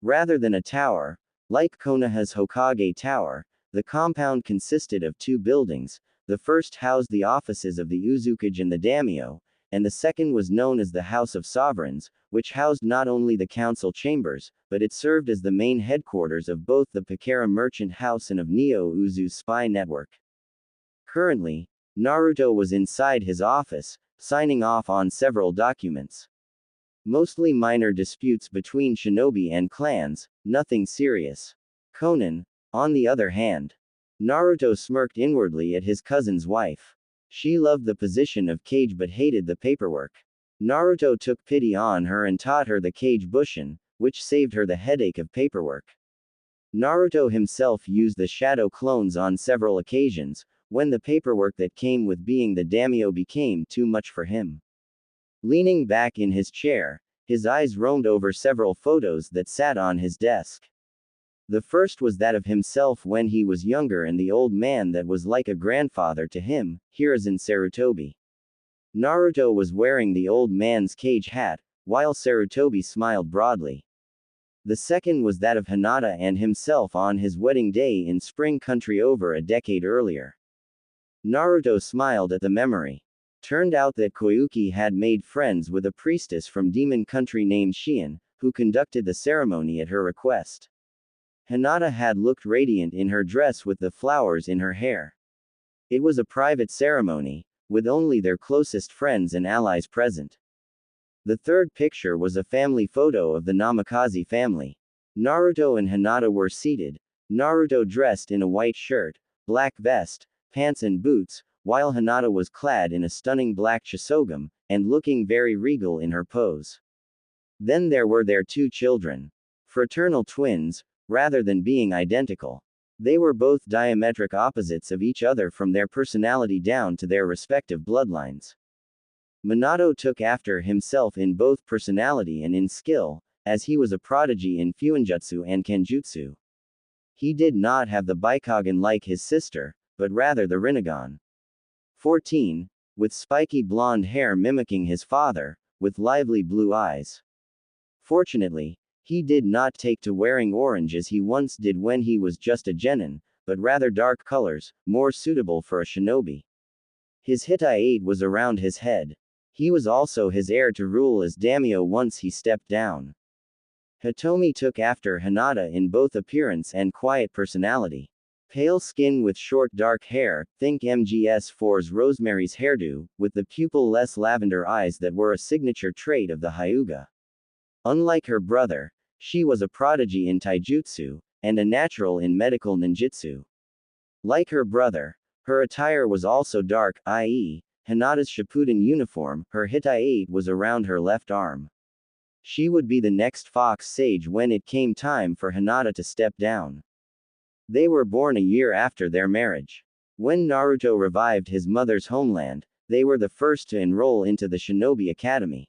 Rather than a tower, like Konoha's Hokage Tower, the compound consisted of 2 buildings. The first housed the offices of the Uzukage and the daimyo, and the second was known as the House of Sovereigns, which housed not only the council chambers, but it served as the main headquarters of both the Pakara merchant house and of Neo Uzu's spy network. Currently, Naruto was inside his office, signing off on several documents. Mostly minor disputes between shinobi and clans, nothing serious. Conan, on the other hand. Naruto smirked inwardly at his cousin's wife. She loved the position of Kage but hated the paperwork. Naruto took pity on her and taught her the Kage Bushin, which saved her the headache of paperwork. Naruto himself used the shadow clones on several occasions, when the paperwork that came with being the daimyo became too much for him. Leaning back in his chair, his eyes roamed over several photos that sat on his desk. The first was that of himself when he was younger and the old man that was like a grandfather to him, Hiruzen Sarutobi. Naruto was wearing the old man's Kage hat, while Sarutobi smiled broadly. The second was that of Hinata and himself on his wedding day in Spring Country over a decade earlier. Naruto smiled at the memory. Turned out that Koyuki had made friends with a priestess from Demon Country named Shion, who conducted the ceremony at her request. Hinata had looked radiant in her dress with the flowers in her hair. It was a private ceremony, with only their closest friends and allies present. The third picture was a family photo of the Namikaze family. Naruto and Hinata were seated, Naruto dressed in a white shirt, black vest, pants and boots, while Hinata was clad in a stunning black chisogam, and looking very regal in her pose. Then there were their two children. Fraternal twins, rather than being identical. They were both diametric opposites of each other from their personality down to their respective bloodlines. Minato took after himself in both personality and in skill, as he was a prodigy in Fuinjutsu and Kenjutsu. He did not have the Byakugan like his sister, but rather the Rinnegan. 14, with spiky blonde hair mimicking his father, with lively blue eyes. Fortunately, he did not take to wearing orange as he once did when he was just a genin, but rather dark colors, more suitable for a shinobi. His Hitai was around his head. He was also his heir to rule as daimyo once he stepped down. Hitomi took after Hinata in both appearance and quiet personality. Pale skin with short dark hair, think MGS4's Rosemary's hairdo, with the pupil-less lavender eyes that were a signature trait of the Hyuga. Unlike her brother, she was a prodigy in taijutsu, and a natural in medical ninjutsu. Like her brother, her attire was also dark, i.e., Hinata's Shippuden uniform, her Hitai was around her left arm. She would be the next Fox Sage when it came time for Hinata to step down. They were born a year after their marriage. When Naruto revived his mother's homeland, they were the first to enroll into the Shinobi Academy.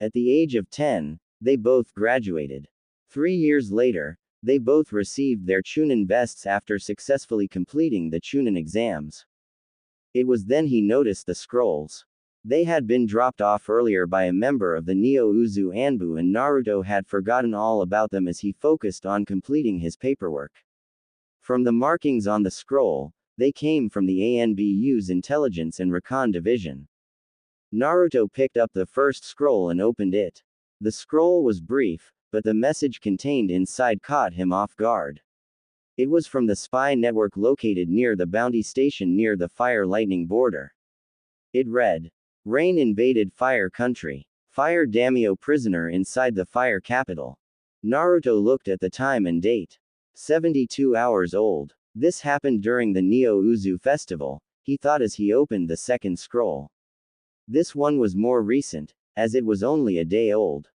At the age of 10, they both graduated. 3 years later, they both received their Chunin vests after successfully completing the Chunin exams. It was then he noticed the scrolls. They had been dropped off earlier by a member of the Neo Uzu Anbu and Naruto had forgotten all about them as he focused on completing his paperwork. From the markings on the scroll, they came from the ANBU's Intelligence and Recon Division. Naruto picked up the first scroll and opened it. The scroll was brief, but the message contained inside caught him off guard. It was from the spy network located near the bounty station near the Fire Lightning border. It read, Rain invaded Fire Country. Fire daimyo prisoner inside the Fire Capital. Naruto looked at the time and date. 72 hours old. This happened during the Neo Uzu festival, he thought as he opened the second scroll. This one was more recent, as it was only a day old.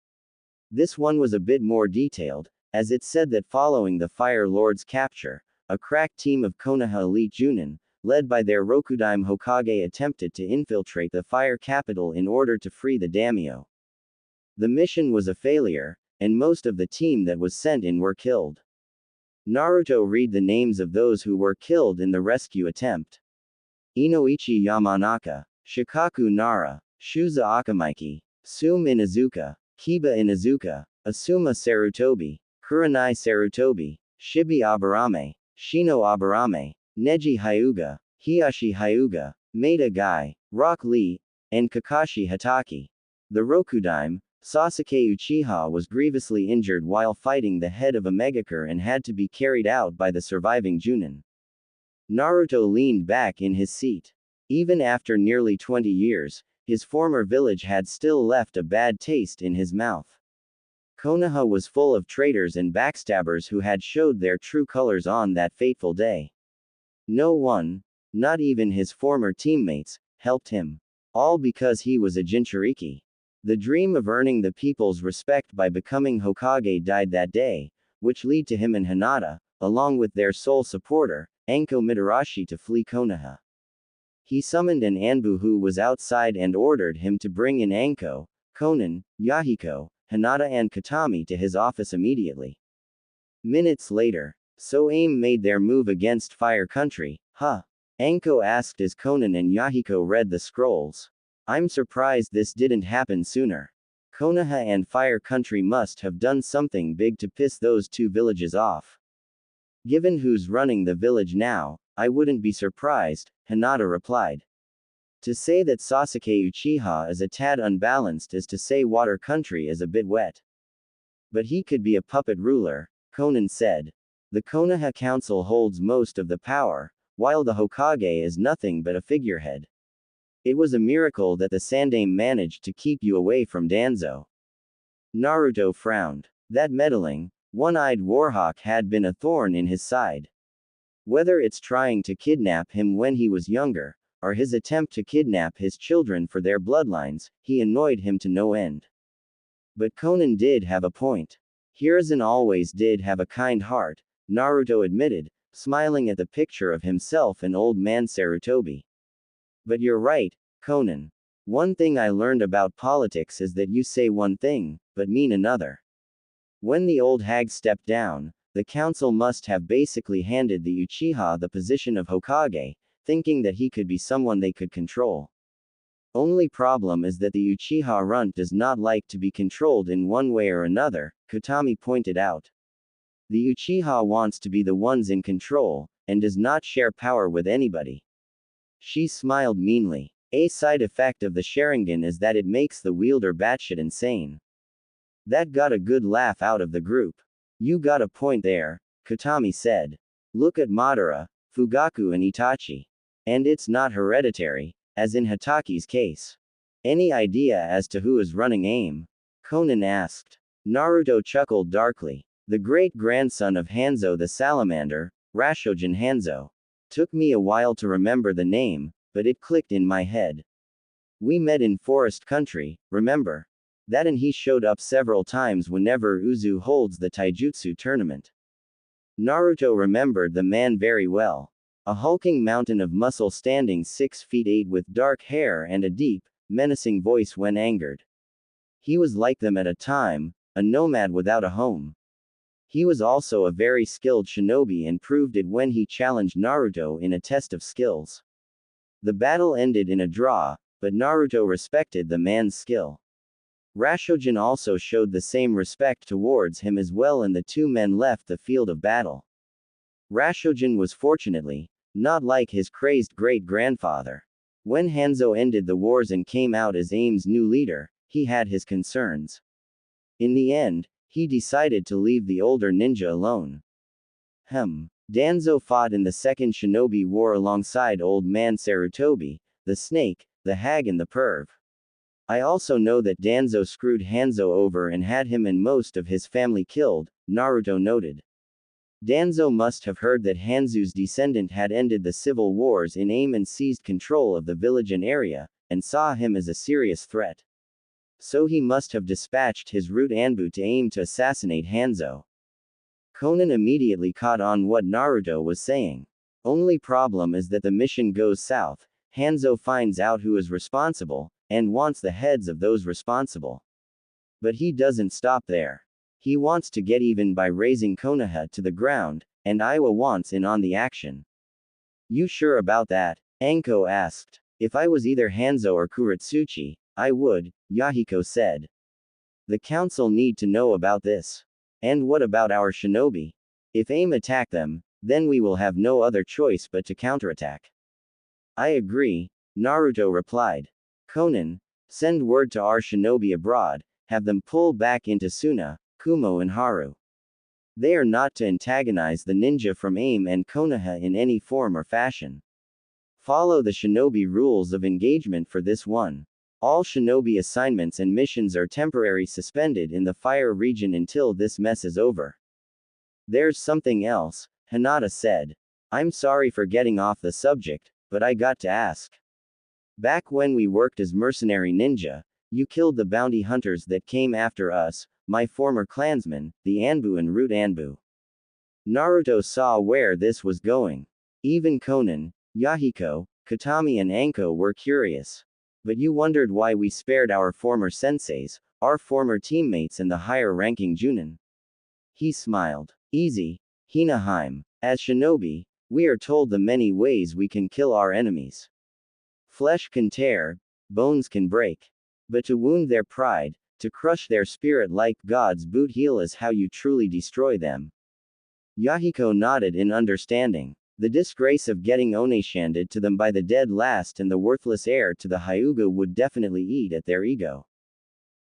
This one was a bit more detailed, as it said that following the Fire Lord's capture, a crack team of Konoha elite Junin, led by their Rokudaime Hokage attempted to infiltrate the Fire Capital in order to free the daimyo. The mission was a failure, and most of the team that was sent in were killed. Naruto read the names of those who were killed in the rescue attempt. Inoichi Yamanaka, Shikaku Nara, Shuza Akamaiki, Sum Inazuka, Kiba Inazuka, Asuma Sarutobi, Kurenai Sarutobi, Shibi Aburame, Shino Aburame, Neji Hyuga, Hiyashi Hyuga, Maeda Gai, Rock Lee, and Kakashi Hatake. The Rokudaime, Sasuke Uchiha was grievously injured while fighting the head of a Megakure and had to be carried out by the surviving Junin. Naruto leaned back in his seat. Even after nearly 20 years, his former village had still left a bad taste in his mouth. Konoha was full of traitors and backstabbers who had showed their true colors on that fateful day. No one, not even his former teammates, helped him. All because he was a Jinchuriki. The dream of earning the people's respect by becoming Hokage died that day, which led to him and Hinata, along with their sole supporter, Anko Mitarashi, to flee Konoha. He summoned an Anbu who was outside and ordered him to bring in Anko, Konan, Yahiko, Hinata and Katami to his office immediately. Minutes later, so AIM made their move against Fire Country, huh? Anko asked as Konan and Yahiko read the scrolls. I'm surprised this didn't happen sooner. Konoha and Fire Country must have done something big to piss those two villages off. Given who's running the village now, I wouldn't be surprised, Hinata replied. To say that Sasuke Uchiha is a tad unbalanced is to say Water Country is a bit wet. But he could be a puppet ruler, Konan said. The Konoha Council holds most of the power, while the Hokage is nothing but a figurehead. It was a miracle that the Sandaime managed to keep you away from Danzo. Naruto frowned. That meddling, one-eyed warhawk had been a thorn in his side. Whether it's trying to kidnap him when he was younger, or his attempt to kidnap his children for their bloodlines, he annoyed him to no end. But Konan did have a point. Hiruzen always did have a kind heart, Naruto admitted, smiling at the picture of himself and old man Sarutobi. But you're right, Konan. One thing I learned about politics is that you say one thing, but mean another. When the old hag stepped down, the council must have basically handed the Uchiha the position of Hokage, thinking that he could be someone they could control. Only problem is that the Uchiha runt does not like to be controlled in one way or another, Katami pointed out. The Uchiha wants to be the ones in control, and does not share power with anybody. She smiled meanly. A side effect of the Sharingan is that it makes the wielder batshit insane. That got a good laugh out of the group. You got a point there, Katami said. Look at Madara, Fugaku and Itachi. And it's not hereditary, as in Hataki's case. Any idea as to who is running AIM? Konan asked. Naruto chuckled darkly. The great-grandson of Hanzo the Salamander, Rashojin Hanzo. Took me a while to remember the name, but it clicked in my head. We met in Forest Country, remember? That and he showed up several times whenever Uzu holds the taijutsu tournament. Naruto remembered the man very well. A hulking mountain of muscle standing 6 feet 8 with dark hair and a deep, menacing voice when angered. He was like them at a time, a nomad without a home. He was also a very skilled shinobi and proved it when he challenged Naruto in a test of skills. The battle ended in a draw, but Naruto respected the man's skill. Rashojin also showed the same respect towards him as well, and the two men left the field of battle. Rashojin was fortunately not like his crazed great-grandfather. When Hanzo ended the wars and came out as AIM's new leader, he had his concerns. In the end, he decided to leave the older ninja alone. Danzo fought in the Second Shinobi War alongside Old Man Sarutobi, the Snake, the Hag and the Perv. I also know that Danzo screwed Hanzo over and had him and most of his family killed, Naruto noted. Danzo must have heard that Hanzo's descendant had ended the civil wars in AIM and seized control of the village and area, and saw him as a serious threat. So he must have dispatched his root Anbu to AIM to assassinate Hanzo. Konan immediately caught on what Naruto was saying. Only problem is that the mission goes south, Hanzo finds out who is responsible, and wants the heads of those responsible. But he doesn't stop there. He wants to get even by razing Konoha to the ground, and Iwa wants in on the action. You sure about that? Anko asked. If I was either Hanzo or Kuretsuchi, I would, Yahiko said. The council need to know about this. And what about our shinobi? If AIM attack them, then we will have no other choice but to counterattack. I agree, Naruto replied. Konan, send word to our shinobi abroad, have them pull back into Suna, Kumo and Haru. They are not to antagonize the ninja from AIM and Konoha in any form or fashion. Follow the shinobi rules of engagement for this one. All shinobi assignments and missions are temporarily suspended in the fire region until this mess is over. There's something else, Hinata said. I'm sorry for getting off the subject, but I got to ask. Back when we worked as mercenary ninja, you killed the bounty hunters that came after us, my former clansmen, the Anbu and Root Anbu. Naruto saw where this was going. Even Konan, Yahiko, Katami and Anko were curious. But you wondered why we spared our former senseis, our former teammates and the higher-ranking Junin. He smiled. Easy, Hinaheim. As shinobi, we are told the many ways we can kill our enemies. Flesh can tear, bones can break. But to wound their pride, to crush their spirit like God's boot heel is how you truly destroy them. Yahiko nodded in understanding. The disgrace of getting oneshanded to them by the dead last and the worthless heir to the Hyuga would definitely eat at their ego.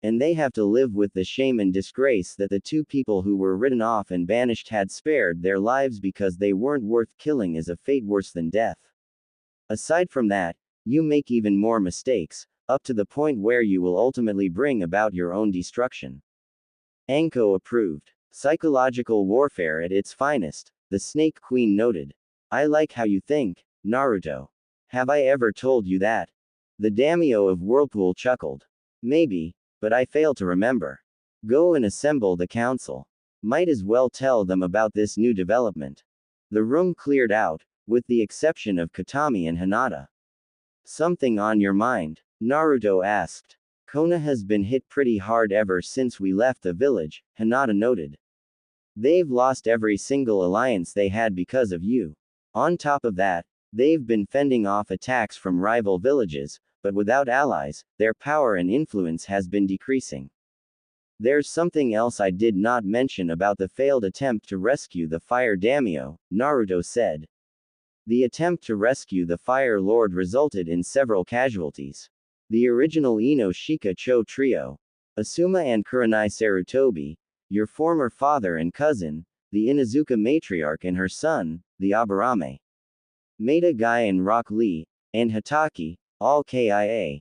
And they have to live with the shame and disgrace that the two people who were written off and banished had spared their lives because they weren't worth killing is a fate worse than death. Aside from that, you make even more mistakes, up to the point where you will ultimately bring about your own destruction. Anko approved. Psychological warfare at its finest, the Snake Queen noted. I like how you think, Naruto. Have I ever told you that? The daimyo of Whirlpool chuckled. Maybe, but I fail to remember. Go and assemble the council. Might as well tell them about this new development. The room cleared out, with the exception of Katami and Hinata. Something on your mind? Naruto asked. Konoha has been hit pretty hard ever since we left the village, Hinata noted. They've lost every single alliance they had because of you. On top of that, they've been fending off attacks from rival villages, but without allies, their power and influence has been decreasing. There's something else I did not mention about the failed attempt to rescue the Fire Daimyo, Naruto said. The attempt to rescue the Fire Lord resulted in several casualties. The original Ino Shika Cho trio, Asuma and Kurenai Sarutobi, your former father and cousin, the Inazuka matriarch and her son, the Aburame. Maida Guy and Rock Lee, and Hataki, all KIA.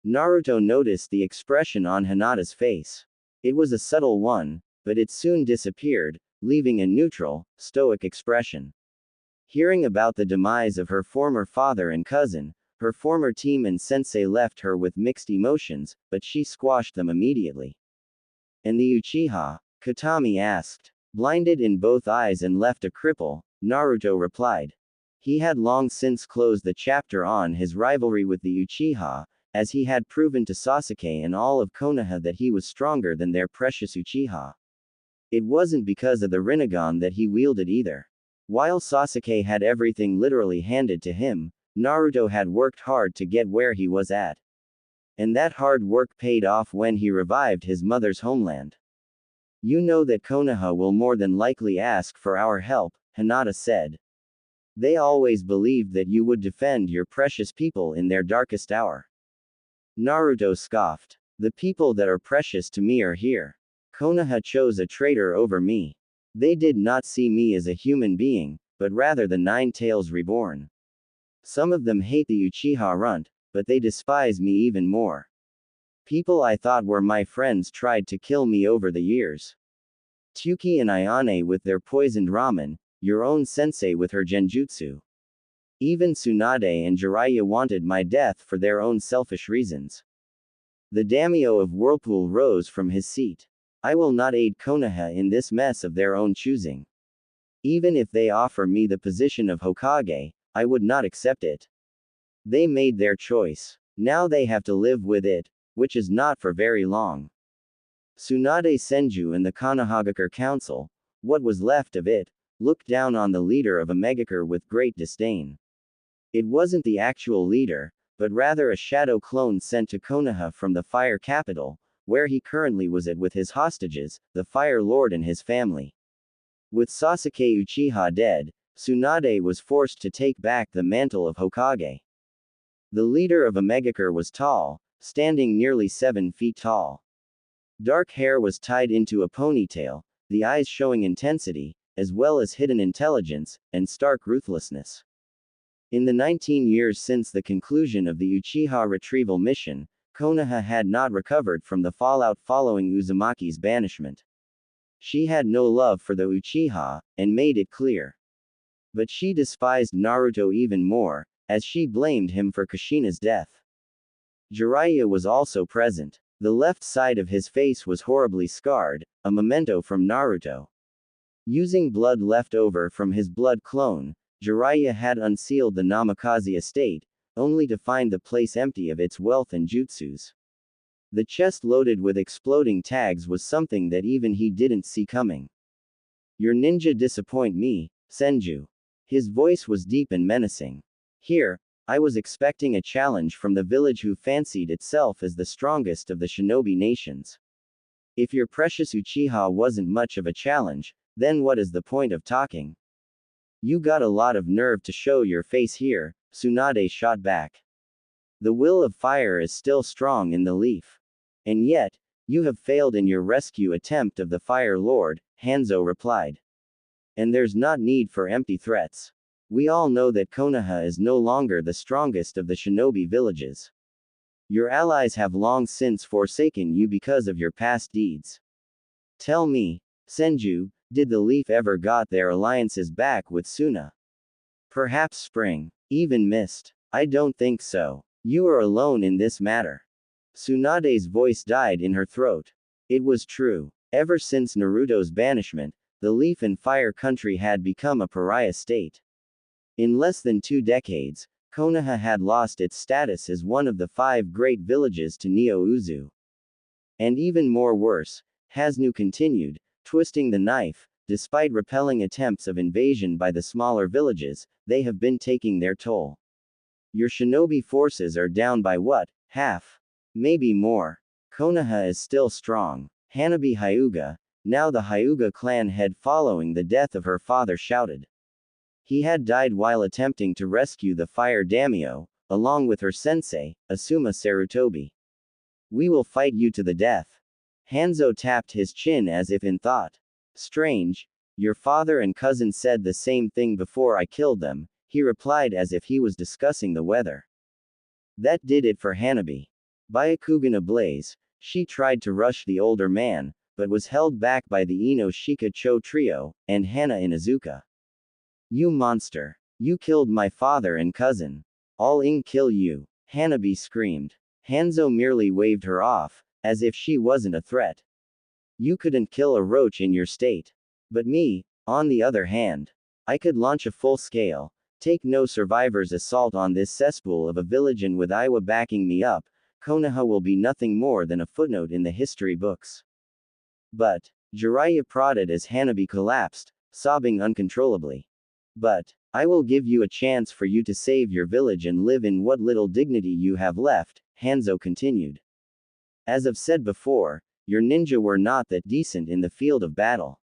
Naruto noticed the expression on Hinata's face. It was a subtle one, but it soon disappeared, leaving a neutral, stoic expression. Hearing about the demise of her former father and cousin, her former team and sensei left her with mixed emotions, but she squashed them immediately. And the Uchiha? Katami asked. Blinded in both eyes and left a cripple, Naruto replied. He had long since closed the chapter on his rivalry with the Uchiha, as he had proven to Sasuke and all of Konoha that he was stronger than their precious Uchiha. It wasn't because of the Rinnegan that he wielded either. While Sasuke had everything literally handed to him, Naruto had worked hard to get where he was at. And that hard work paid off when he revived his mother's homeland. You know that Konoha will more than likely ask for our help, Hinata said. They always believed that you would defend your precious people in their darkest hour. Naruto scoffed. The people that are precious to me are here. Konoha chose a traitor over me. They did not see me as a human being, but rather the Nine Tails Reborn. Some of them hate the Uchiha runt, but they despise me even more. People I thought were my friends tried to kill me over the years. Tsuki and Ayane with their poisoned ramen, your own sensei with her genjutsu. Even Tsunade and Jiraiya wanted my death for their own selfish reasons. The daimyo of Whirlpool rose from his seat. I will not aid Konoha in this mess of their own choosing. Even if they offer me the position of Hokage, I would not accept it. They made their choice. Now they have to live with it, which is not for very long. Tsunade Senju and the Konohagakure Council, what was left of it, looked down on the leader of Omegakure with great disdain. It wasn't the actual leader, but rather a shadow clone sent to Konoha from the Fire Capital, where he currently was at with his hostages, the Fire Lord and his family. With Sasuke Uchiha dead, Tsunade was forced to take back the mantle of Hokage. The leader of Omegakure was tall, standing nearly 7 feet tall. Dark hair was tied into a ponytail, the eyes showing intensity, as well as hidden intelligence, and stark ruthlessness. In the 19 years since the conclusion of the Uchiha retrieval mission, Konoha had not recovered from the fallout following Uzumaki's banishment. She had no love for the Uchiha, and made it clear. But she despised Naruto even more, as she blamed him for Kushina's death. Jiraiya was also present. The left side of his face was horribly scarred, a memento from Naruto. Using blood left over from his blood clone, Jiraiya had unsealed the Namikaze estate, only to find the place empty of its wealth and jutsus. The chest loaded with exploding tags was something that even he didn't see coming. Your ninja disappoint me, Senju. His voice was deep and menacing. Here, I was expecting a challenge from the village who fancied itself as the strongest of the shinobi nations. If your precious Uchiha wasn't much of a challenge, then what is the point of talking? You got a lot of nerve to show your face here, Tsunade shot back. The will of fire is still strong in the leaf. And yet, you have failed in your rescue attempt of the Fire Lord, Hanzo replied. And there's not need for empty threats. We all know that Konoha is no longer the strongest of the shinobi villages. Your allies have long since forsaken you because of your past deeds. Tell me, Senju, did the leaf ever got their alliances back with Suna? Perhaps Spring, even Mist. I don't think so. You are alone in this matter. Tsunade's voice died in her throat. It was true. Ever since Naruto's banishment, the Leaf and Fire country had become a pariah state. In less than 2 decades, Konoha had lost its status as one of the 5 great villages to Neo-Uzu. And even more worse, Hasnu continued, twisting the knife. Despite repelling attempts of invasion by the smaller villages, they have been taking their toll. Your shinobi forces are down by what, half? Maybe more. Konoha is still strong. Hanabi Hyuga, now the Hyuga clan head following the death of her father, shouted. He had died while attempting to rescue the fire daimyo, along with her sensei, Asuma Sarutobi. We will fight you to the death. Hanzo tapped his chin as if in thought. Strange. Your father and cousin said the same thing before I killed them, he replied as if he was discussing the weather. That did it for Hanabi. Byakugan ablaze, she tried to rush the older man, but was held back by the Ino Shika Cho trio, and Hana Inazuka. You monster. You killed my father and cousin. I'll kill you. Hanabi screamed. Hanzo merely waved her off, as if she wasn't a threat. You couldn't kill a roach in your state. But me, on the other hand, I could launch a full-scale, take no survivors assault on this cesspool of a village, and with Iwa backing me up, Konoha will be nothing more than a footnote in the history books. But, Jiraiya prodded as Hanabi collapsed, sobbing uncontrollably. But, I will give you a chance for you to save your village and live in what little dignity you have left, Hanzo continued. As I've said before, your ninja were not that decent in the field of battle.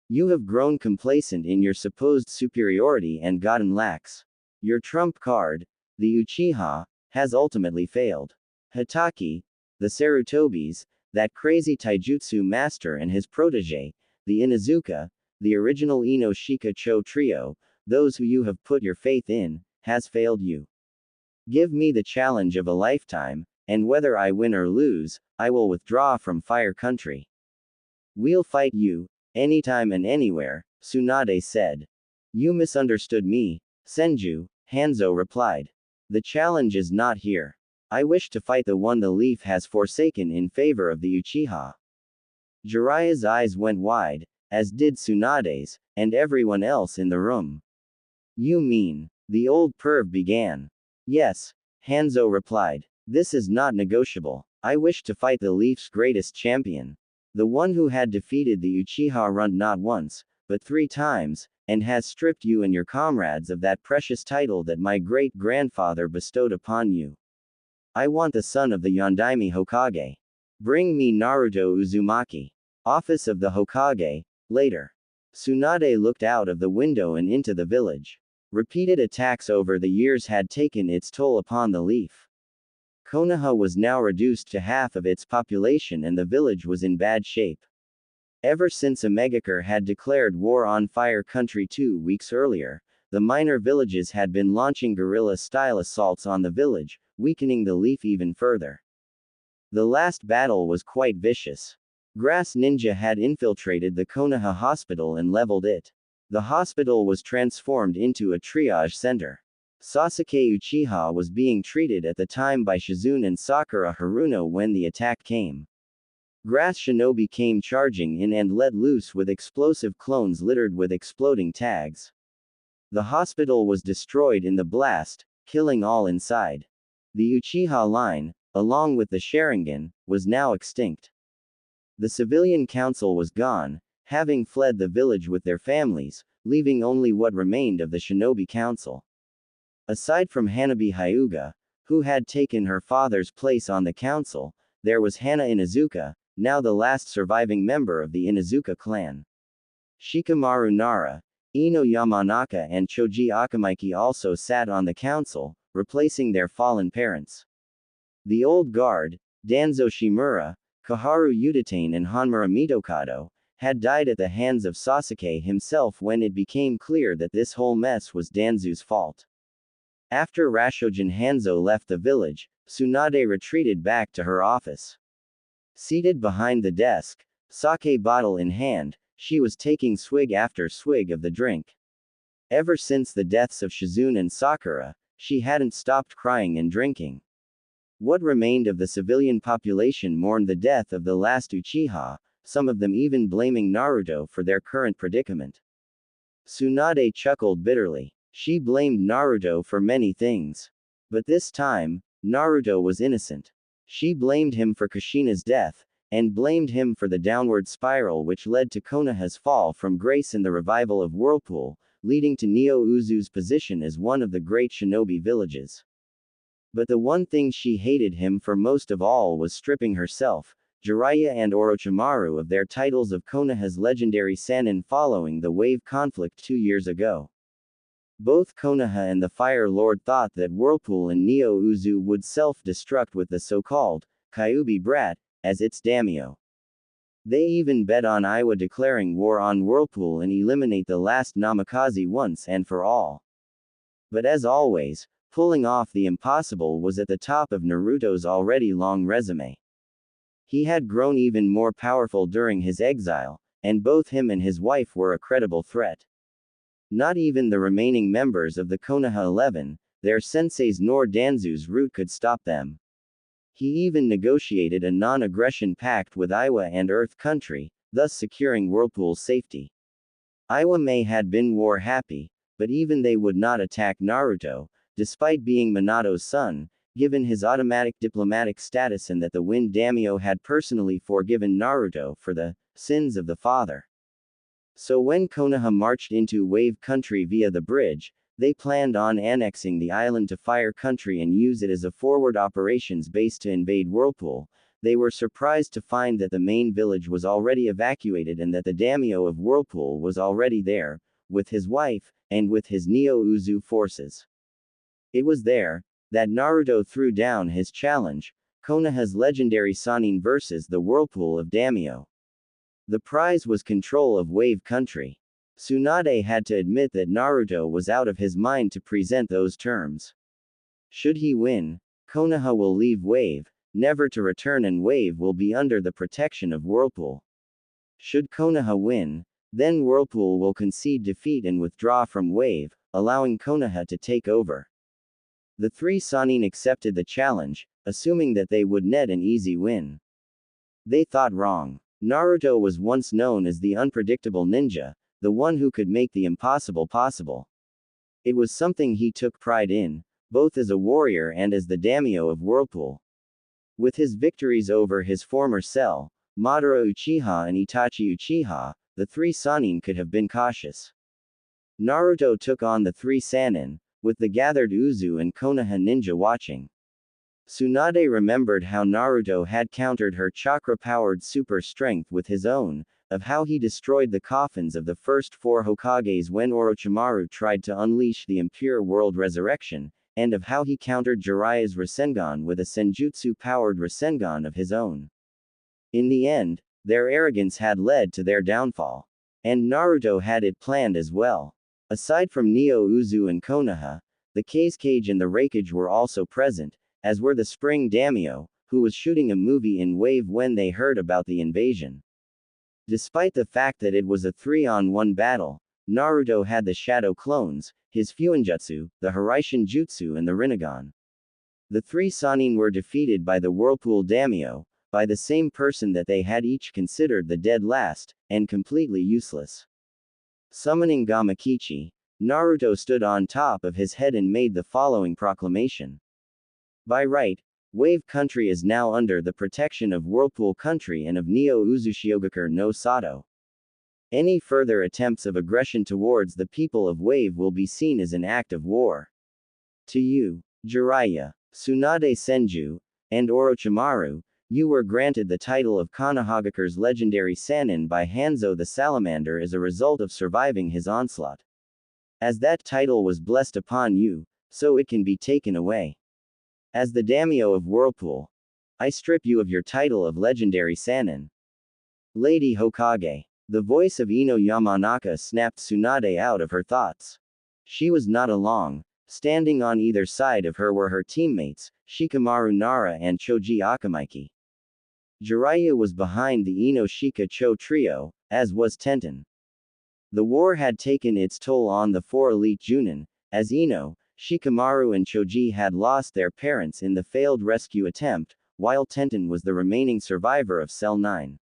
You have grown complacent in your supposed superiority and gotten lax. Your trump card, the Uchiha, has ultimately failed. Hatake, the Sarutobis, that crazy taijutsu master, and his protege, the Inazuka, the original Ino Shika Cho trio, those who you have put your faith in, has failed you. Give me the challenge of a lifetime, and whether I win or lose, I will withdraw from Fire Country. We'll fight you, anytime and anywhere, Tsunade said. You misunderstood me, Senju, Hanzo replied. The challenge is not here. I wish to fight the one the leaf has forsaken in favor of the Uchiha. Jiraiya's eyes went wide, as did Tsunade's, and everyone else in the room. You mean, the old perv began. Yes, Hanzo replied. This is not negotiable. I wish to fight the leaf's greatest champion. The one who had defeated the Uchiha run not once, but 3 times, and has stripped you and your comrades of that precious title that my great-grandfather bestowed upon you. I want the son of the Yondaime Hokage. Bring me Naruto Uzumaki. Office of the Hokage, later. Tsunade looked out of the window and into the village. Repeated attacks over the years had taken its toll upon the leaf. Konoha was now reduced to half of its population and the village was in bad shape. Ever since Omegakure had declared war on Fire Country 2 weeks earlier, the minor villages had been launching guerrilla-style assaults on the village, weakening the leaf even further. The last battle was quite vicious. Grass Ninja had infiltrated the Konoha hospital and leveled it. The hospital was transformed into a triage center. Sasuke Uchiha was being treated at the time by Shizune and Sakura Haruno when the attack came. Grass Shinobi came charging in and let loose with explosive clones littered with exploding tags. The hospital was destroyed in the blast, killing all inside. The Uchiha line, along with the Sharingan, was now extinct. The civilian council was gone, having fled the village with their families, leaving only what remained of the Shinobi Council. Aside from Hanabi Hyuga, who had taken her father's place on the council, there was Hana Inuzuka, now the last surviving member of the Inuzuka clan. Shikamaru Nara, Ino Yamanaka and Choji Akamaiki also sat on the council, replacing their fallen parents. The old guard, Danzo Shimura, Kaharu Udatane and Hanmura Mitokado, had died at the hands of Sasuke himself when it became clear that this whole mess was Danzu's fault. After Rashojin Hanzo left the village, Tsunade retreated back to her office. Seated behind the desk, sake bottle in hand, she was taking swig after swig of the drink. Ever since the deaths of Shizune and Sakura, she hadn't stopped crying and drinking. What remained of the civilian population mourned the death of the last Uchiha, some of them even blaming Naruto for their current predicament. Tsunade chuckled bitterly. She blamed Naruto for many things. But this time, Naruto was innocent. She blamed him for Kushina's death, and blamed him for the downward spiral which led to Konoha's fall from grace and the revival of Whirlpool, leading to Neo Uzu's position as one of the great shinobi villages. But the one thing she hated him for most of all was stripping herself, Jiraiya and Orochimaru of their titles of Konoha's legendary Sannin following the wave conflict 2 years ago. Both Konoha and the Fire Lord thought that Whirlpool and Neo Uzu would self-destruct with the so-called Kyuubi brat as its daimyo. They even bet on Iwa declaring war on Whirlpool and eliminate the last Namikaze once and for all. But as always, pulling off the impossible was at the top of Naruto's already long resume. He had grown even more powerful during his exile, and both him and his wife were a credible threat. Not even the remaining members of the Konoha 11, their senseis nor Danzu's route could stop them. He even negotiated a non-aggression pact with Iwa and Earth Country, thus securing Whirlpool's safety. Iwa May had been war-happy, but even they would not attack Naruto, despite being Minato's son, given his automatic diplomatic status and that the Wind Daimyo had personally forgiven Naruto for the sins of the father. So when Konoha marched into Wave Country via the bridge, they planned on annexing the island to Fire Country and use it as a forward operations base to invade Whirlpool. They were surprised to find that the main village was already evacuated and that the daimyo of Whirlpool was already there, with his wife, and with his Neo Uzu forces. It was there that Naruto threw down his challenge, Konoha's legendary Sannin versus the Whirlpool of daimyo. The prize was control of Wave Country. Tsunade had to admit that Naruto was out of his mind to present those terms. Should he win, Konoha will leave Wave, never to return, and Wave will be under the protection of Whirlpool. Should Konoha win, then Whirlpool will concede defeat and withdraw from Wave, allowing Konoha to take over. The three Sannin accepted the challenge, assuming that they would net an easy win. They thought wrong. Naruto was once known as the unpredictable ninja, the one who could make the impossible possible. It was something he took pride in, both as a warrior and as the daimyo of Whirlpool. With his victories over his former cell, Madara Uchiha and Itachi Uchiha, the three Sannin could have been cautious. Naruto took on the three Sannin, with the gathered Uzu and Konoha ninja watching. Tsunade remembered how Naruto had countered her chakra-powered super strength with his own, of how he destroyed the coffins of the first 4 Hokages when Orochimaru tried to unleash the impure world resurrection, and of how he countered Jiraiya's Rasengan with a Senjutsu-powered Rasengan of his own. In the end, their arrogance had led to their downfall. And Naruto had it planned as well. Aside from Neo Uzu and Konoha, the Kazekage and the Raikage were also present, as were the Spring Daimyo, who was shooting a movie in Wave when they heard about the invasion. Despite the fact that it was a 3-on-1 battle, Naruto had the Shadow Clones, his Fuinjutsu, the Hiraishin Jutsu and the Rinnegan. The three Sannin were defeated by the Whirlpool Daimyo, by the same person that they had each considered the dead last, and completely useless. Summoning Gamakichi, Naruto stood on top of his head and made the following proclamation. By right, Wave Country is now under the protection of Whirlpool Country and of Neo Uzushiogakure no Sato. Any further attempts of aggression towards the people of Wave will be seen as an act of war. To you, Jiraiya, Tsunade Senju, and Orochimaru, you were granted the title of Konohagakure's legendary Sannin by Hanzo the Salamander as a result of surviving his onslaught. As that title was blessed upon you, so it can be taken away. As the daimyo of Whirlpool, I strip you of your title of legendary Sannin. Lady Hokage. The voice of Ino Yamanaka snapped Tsunade out of her thoughts. She was not alone. Standing on either side of her were her teammates, Shikamaru Nara and Choji Akamaiki. Jiraiya was behind the Ino Shika Cho trio, as was Tenten. The war had taken its toll on the four elite Junin, as Ino, Shikamaru and Choji had lost their parents in the failed rescue attempt, while Tenten was the remaining survivor of Cell 9.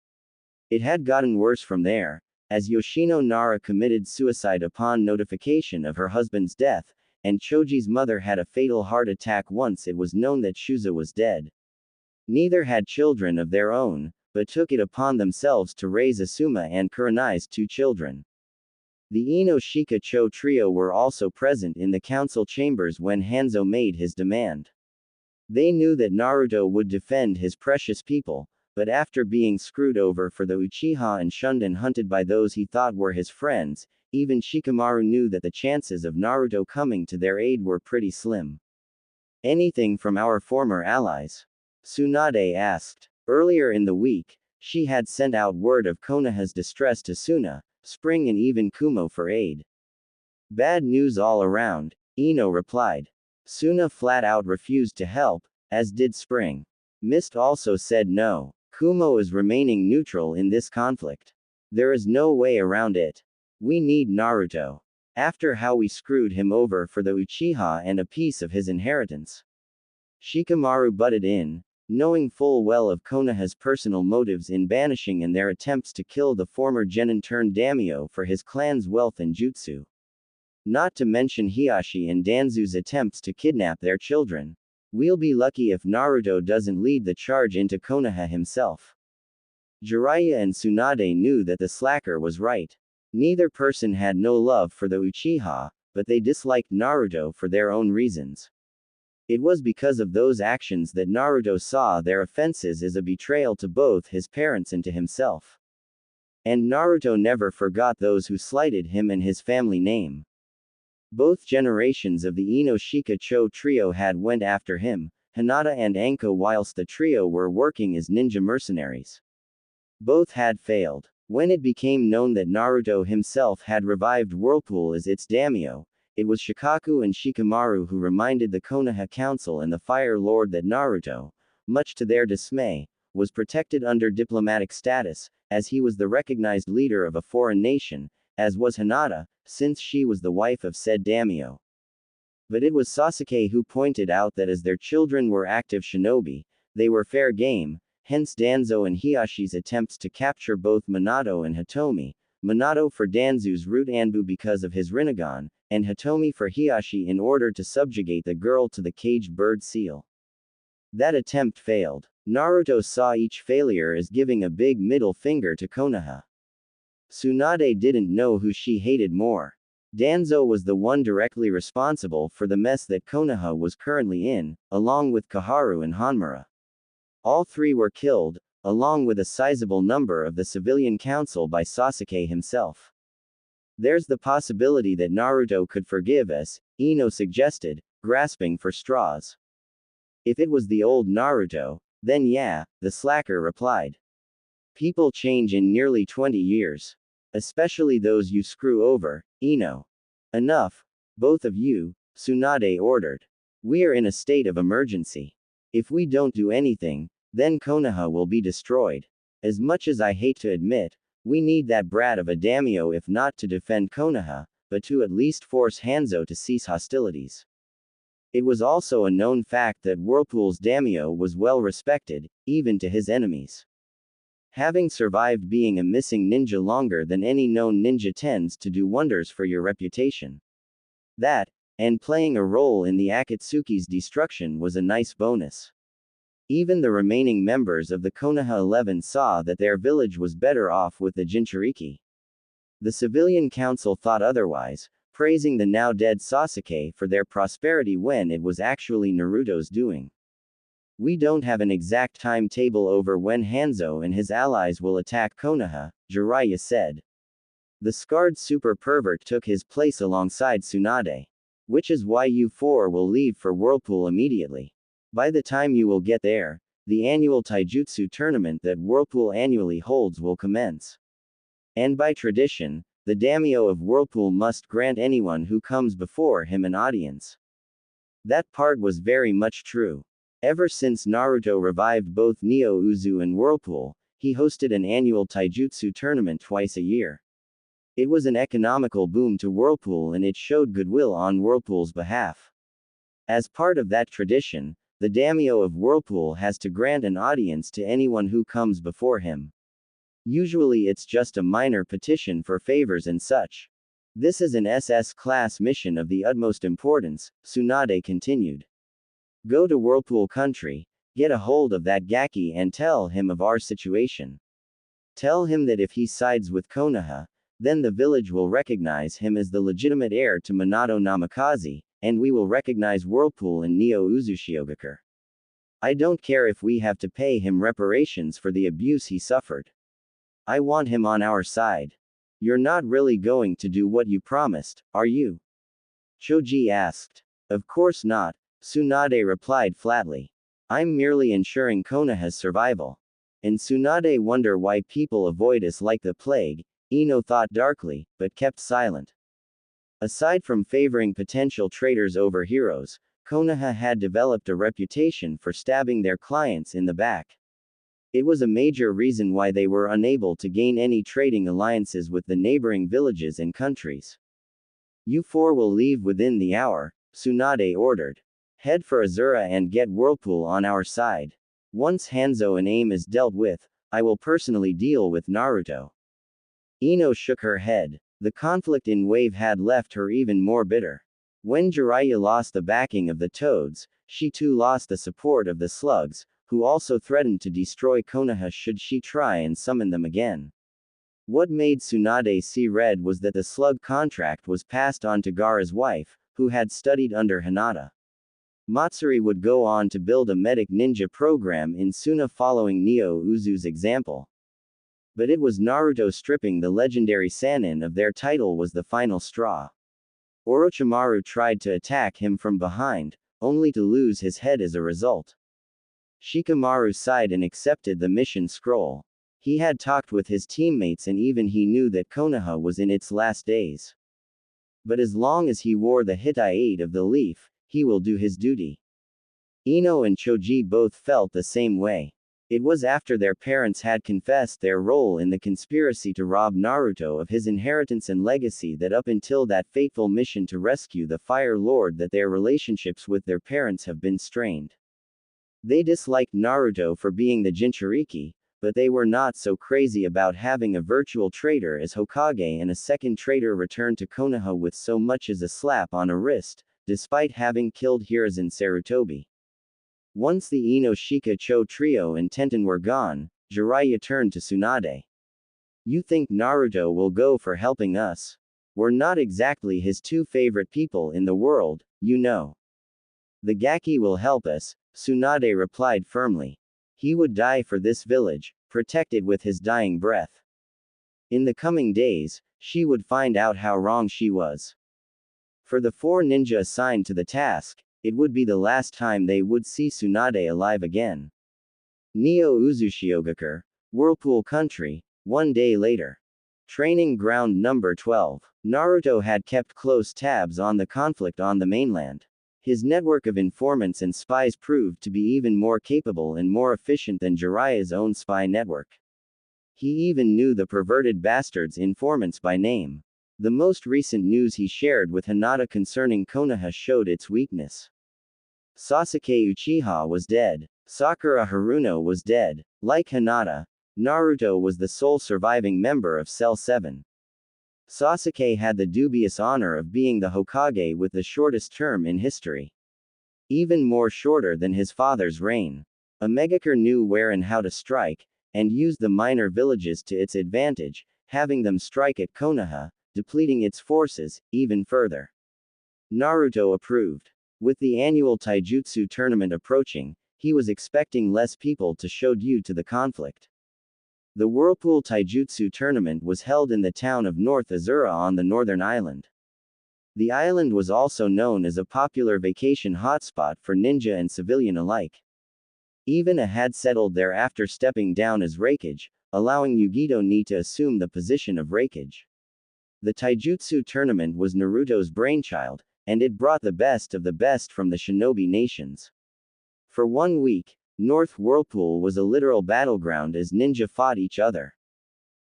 It had gotten worse from there, as Yoshino Nara committed suicide upon notification of her husband's death, and Choji's mother had a fatal heart attack once it was known that Shuza was dead. Neither had children of their own, but took it upon themselves to raise Asuma and Kurenai's two children. The Ino Shika Cho trio were also present in the council chambers when Hanzo made his demand. They knew that Naruto would defend his precious people, but after being screwed over for the Uchiha and shunned and hunted by those he thought were his friends, even Shikamaru knew that the chances of Naruto coming to their aid were pretty slim. Anything from our former allies? Tsunade asked. Earlier in the week, she had sent out word of Konoha's distress to Suna, Spring and even Kumo for aid. Bad news all around, Ino replied. Suna flat out refused to help, as did Spring. Mist also said no. Kumo is remaining neutral in this conflict. There is no way around it. We need Naruto. After how we screwed him over for the Uchiha and a piece of his inheritance. Shikamaru butted in, knowing full well of Konoha's personal motives in banishing and their attempts to kill the former genin turned daimyo for his clan's wealth and jutsu. Not to mention Hiashi and Danzu's attempts to kidnap their children. We'll be lucky if Naruto doesn't lead the charge into Konoha himself. Jiraiya and Tsunade knew that the slacker was right. Neither person had no love for the Uchiha, but they disliked Naruto for their own reasons. It was because of those actions that Naruto saw their offenses as a betrayal to both his parents and to himself. And Naruto never forgot those who slighted him and his family name. Both generations of the Ino Shika Cho trio had went after him, Hinata and Anko, whilst the trio were working as ninja mercenaries. Both had failed. When it became known that Naruto himself had revived Whirlpool as its daimyo, it was Shikaku and Shikamaru who reminded the Konoha Council and the Fire Lord that Naruto, much to their dismay, was protected under diplomatic status, as he was the recognized leader of a foreign nation, as was Hinata, since she was the wife of said daimyo. But it was Sasuke who pointed out that as their children were active shinobi, they were fair game, hence Danzo and Hiashi's attempts to capture both Minato and Hitomi, Minato for Danzu's root Anbu because of his Rinnegan, and Hitomi for Hiashi in order to subjugate the girl to the caged bird seal. That attempt failed. Naruto saw each failure as giving a big middle finger to Konoha. Tsunade didn't know who she hated more. Danzo was the one directly responsible for the mess that Konoha was currently in, along with Kaharu and Hanmura. All three were killed, along with a sizable number of the civilian council by Sasuke himself. There's the possibility that Naruto could forgive us, Ino suggested, grasping for straws. If it was the old Naruto, then yeah, the slacker replied. People change in nearly 20 years. Especially those you screw over, Ino. Enough. Both of you, Tsunade ordered. We are in a state of emergency. If we don't do anything, then Konoha will be destroyed. As much as I hate to admit, we need that brat of a daimyo if not to defend Konoha, but to at least force Hanzo to cease hostilities. It was also a known fact that Whirlpool's daimyo was well respected, even to his enemies. Having survived being a missing ninja longer than any known ninja tends to do wonders for your reputation. That, and playing a role in the Akatsuki's destruction was a nice bonus. Even the remaining members of the Konoha 11 saw that their village was better off with the Jinchuriki. The civilian council thought otherwise, praising the now dead Sasuke for their prosperity when it was actually Naruto's doing. We don't have an exact timetable over when Hanzo and his allies will attack Konoha, Jiraiya said. The scarred super pervert took his place alongside Tsunade. Which is why you four will leave for Whirlpool immediately. By the time you will get there, the annual taijutsu tournament that Whirlpool annually holds will commence. And by tradition, the daimyo of Whirlpool must grant anyone who comes before him an audience. That part was very much true. Ever since Naruto revived both Neo Uzu and Whirlpool, he hosted an annual taijutsu tournament twice a year. It was an economical boom to Whirlpool and it showed goodwill on Whirlpool's behalf. As part of that tradition, the daimyo of Whirlpool has to grant an audience to anyone who comes before him. Usually it's just a minor petition for favors and such. This is an SS-class mission of the utmost importance, Tsunade continued. Go to Whirlpool country, get a hold of that Gaki and tell him of our situation. Tell him that if he sides with Konoha, then the village will recognize him as the legitimate heir to Minato Namikaze, and we will recognize Whirlpool and Neo Uzushiogakure. I don't care if we have to pay him reparations for the abuse he suffered. I want him on our side. You're not really going to do what you promised, are you? Choji asked. Of course not, Tsunade replied flatly. I'm merely ensuring Konoha's survival. And Tsunade wonder why people avoid us like the plague, Ino thought darkly, but kept silent. Aside from favoring potential traitors over heroes, Konoha had developed a reputation for stabbing their clients in the back. It was a major reason why they were unable to gain any trading alliances with the neighboring villages and countries. You four will leave within the hour, Tsunade ordered. Head for Azura and get Whirlpool on our side. Once Hanzo and Aim is dealt with, I will personally deal with Naruto. Ino shook her head. The conflict in Wave had left her even more bitter. When Jiraiya lost the backing of the Toads, she too lost the support of the Slugs, who also threatened to destroy Konoha should she try and summon them again. What made Tsunade see red was that the Slug contract was passed on to Gaara's wife, who had studied under Hinata. Matsuri would go on to build a medic ninja program in Suna following Neo Uzu's example. But it was Naruto stripping the legendary Sannin of their title was the final straw. Orochimaru tried to attack him from behind, only to lose his head as a result. Shikamaru sighed and accepted the mission scroll. He had talked with his teammates and even he knew that Konoha was in its last days. But as long as he wore the Hittite of the leaf, he will do his duty. Ino and Choji both felt the same way. It was after their parents had confessed their role in the conspiracy to rob Naruto of his inheritance and legacy that up until that fateful mission to rescue the Fire Lord that their relationships with their parents have been strained. They disliked Naruto for being the Jinchuriki, but they were not so crazy about having a virtual traitor as Hokage and a second traitor return to Konoha with so much as a slap on a wrist, despite having killed Hiruzen Sarutobi. Once the Ino Shika Cho trio and Tenten were gone, Jiraiya turned to Tsunade. You think Naruto will go for helping us? We're not exactly his two favorite people in the world, you know. The Gaki will help us, Tsunade replied firmly. He would die for this village, protected with his dying breath. In the coming days, she would find out how wrong she was. For the four ninja assigned to the task, it would be the last time they would see Tsunade alive again. Neo Uzushiogakure, Whirlpool Country, one day later. Training Ground Number 12. Naruto had kept close tabs on the conflict on the mainland. His network of informants and spies proved to be even more capable and more efficient than Jiraiya's own spy network. He even knew the perverted bastard's informants by name. The most recent news he shared with Hinata concerning Konoha showed its weakness. Sasuke Uchiha was dead. Sakura Haruno was dead. Like Hinata, Naruto was the sole surviving member of Cell 7. Sasuke had the dubious honor of being the Hokage with the shortest term in history. Even more shorter than his father's reign. Megakure knew where and how to strike, and used the minor villages to its advantage, having them strike at Konoha, depleting its forces, even further. Naruto approved. With the annual taijutsu tournament approaching, he was expecting less people to show due to the conflict. The Whirlpool Taijutsu tournament was held in the town of North Azura on the northern island. The island was also known as a popular vacation hotspot for ninja and civilian alike. Even a had settled there after stepping down as Raikage, allowing Yugito Ni to assume the position of Raikage. The Taijutsu tournament was Naruto's brainchild, and it brought the best of the best from the shinobi nations. For 1 week, North Whirlpool was a literal battleground as ninja fought each other.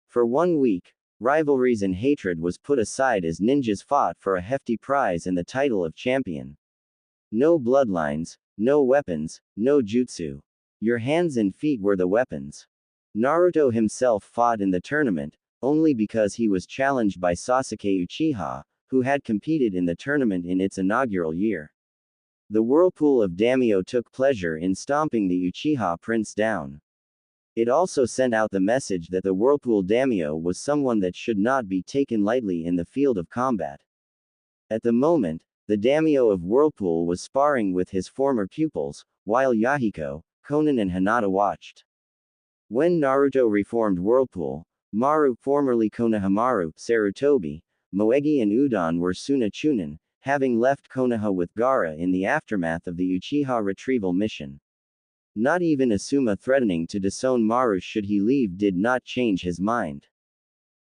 For 1 week, rivalries and hatred was put aside as ninjas fought for a hefty prize and the title of champion. No bloodlines, no weapons, no jutsu. Your hands and feet were the weapons. Naruto himself fought in the tournament, only because he was challenged by Sasuke Uchiha, who had competed in the tournament in its inaugural year. The Whirlpool of Daimyo took pleasure in stomping the Uchiha prince down. It also sent out the message that the Whirlpool Daimyo was someone that should not be taken lightly in the field of combat. At the moment, the Daimyo of Whirlpool was sparring with his former pupils, while Yahiko, Konan and Hinata watched. When Naruto reformed Whirlpool, Maru, formerly Konohamaru, Sarutobi, Moegi and Udon were Suna Chunin, having left Konoha with Gaara in the aftermath of the Uchiha retrieval mission. Not even Asuma threatening to disown Maru should he leave did not change his mind.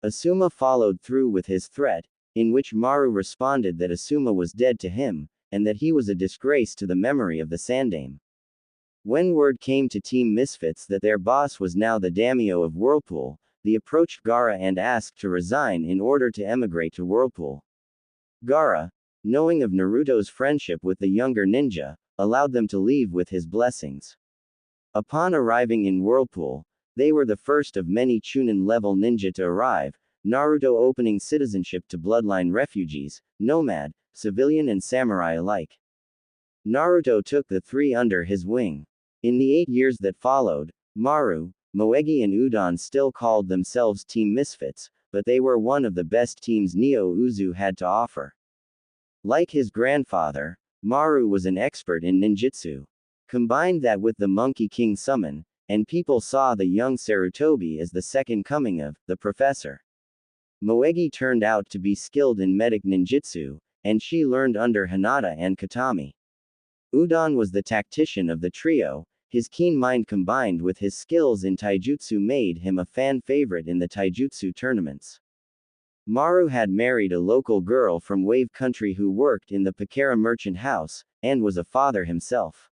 Asuma followed through with his threat, in which Maru responded that Asuma was dead to him, and that he was a disgrace to the memory of the Sandaime. When word came to Team Misfits that their boss was now the Daimyo of Whirlpool, they approached Gaara and asked to resign in order to emigrate to Whirlpool. Gaara, knowing of Naruto's friendship with the younger ninja, allowed them to leave with his blessings. Upon arriving in Whirlpool, they were the first of many Chunin-level ninja to arrive, Naruto opening citizenship to bloodline refugees, nomad, civilian and samurai alike. Naruto took the 3 under his wing. In the 8 years that followed, Maru, Moegi and Udon still called themselves Team Misfits, but they were one of the best teams Neo Uzu had to offer. Like his grandfather, Maru was an expert in ninjutsu. Combine that with the Monkey King summon, and people saw the young Sarutobi as the second coming of the professor. Moegi turned out to be skilled in medic ninjutsu, and she learned under Hinata and Katami. Udon was the tactician of the trio. His keen mind combined with his skills in taijutsu made him a fan favorite in the taijutsu tournaments. Maru had married a local girl from Wave Country who worked in the Pakara merchant house, and was a father himself.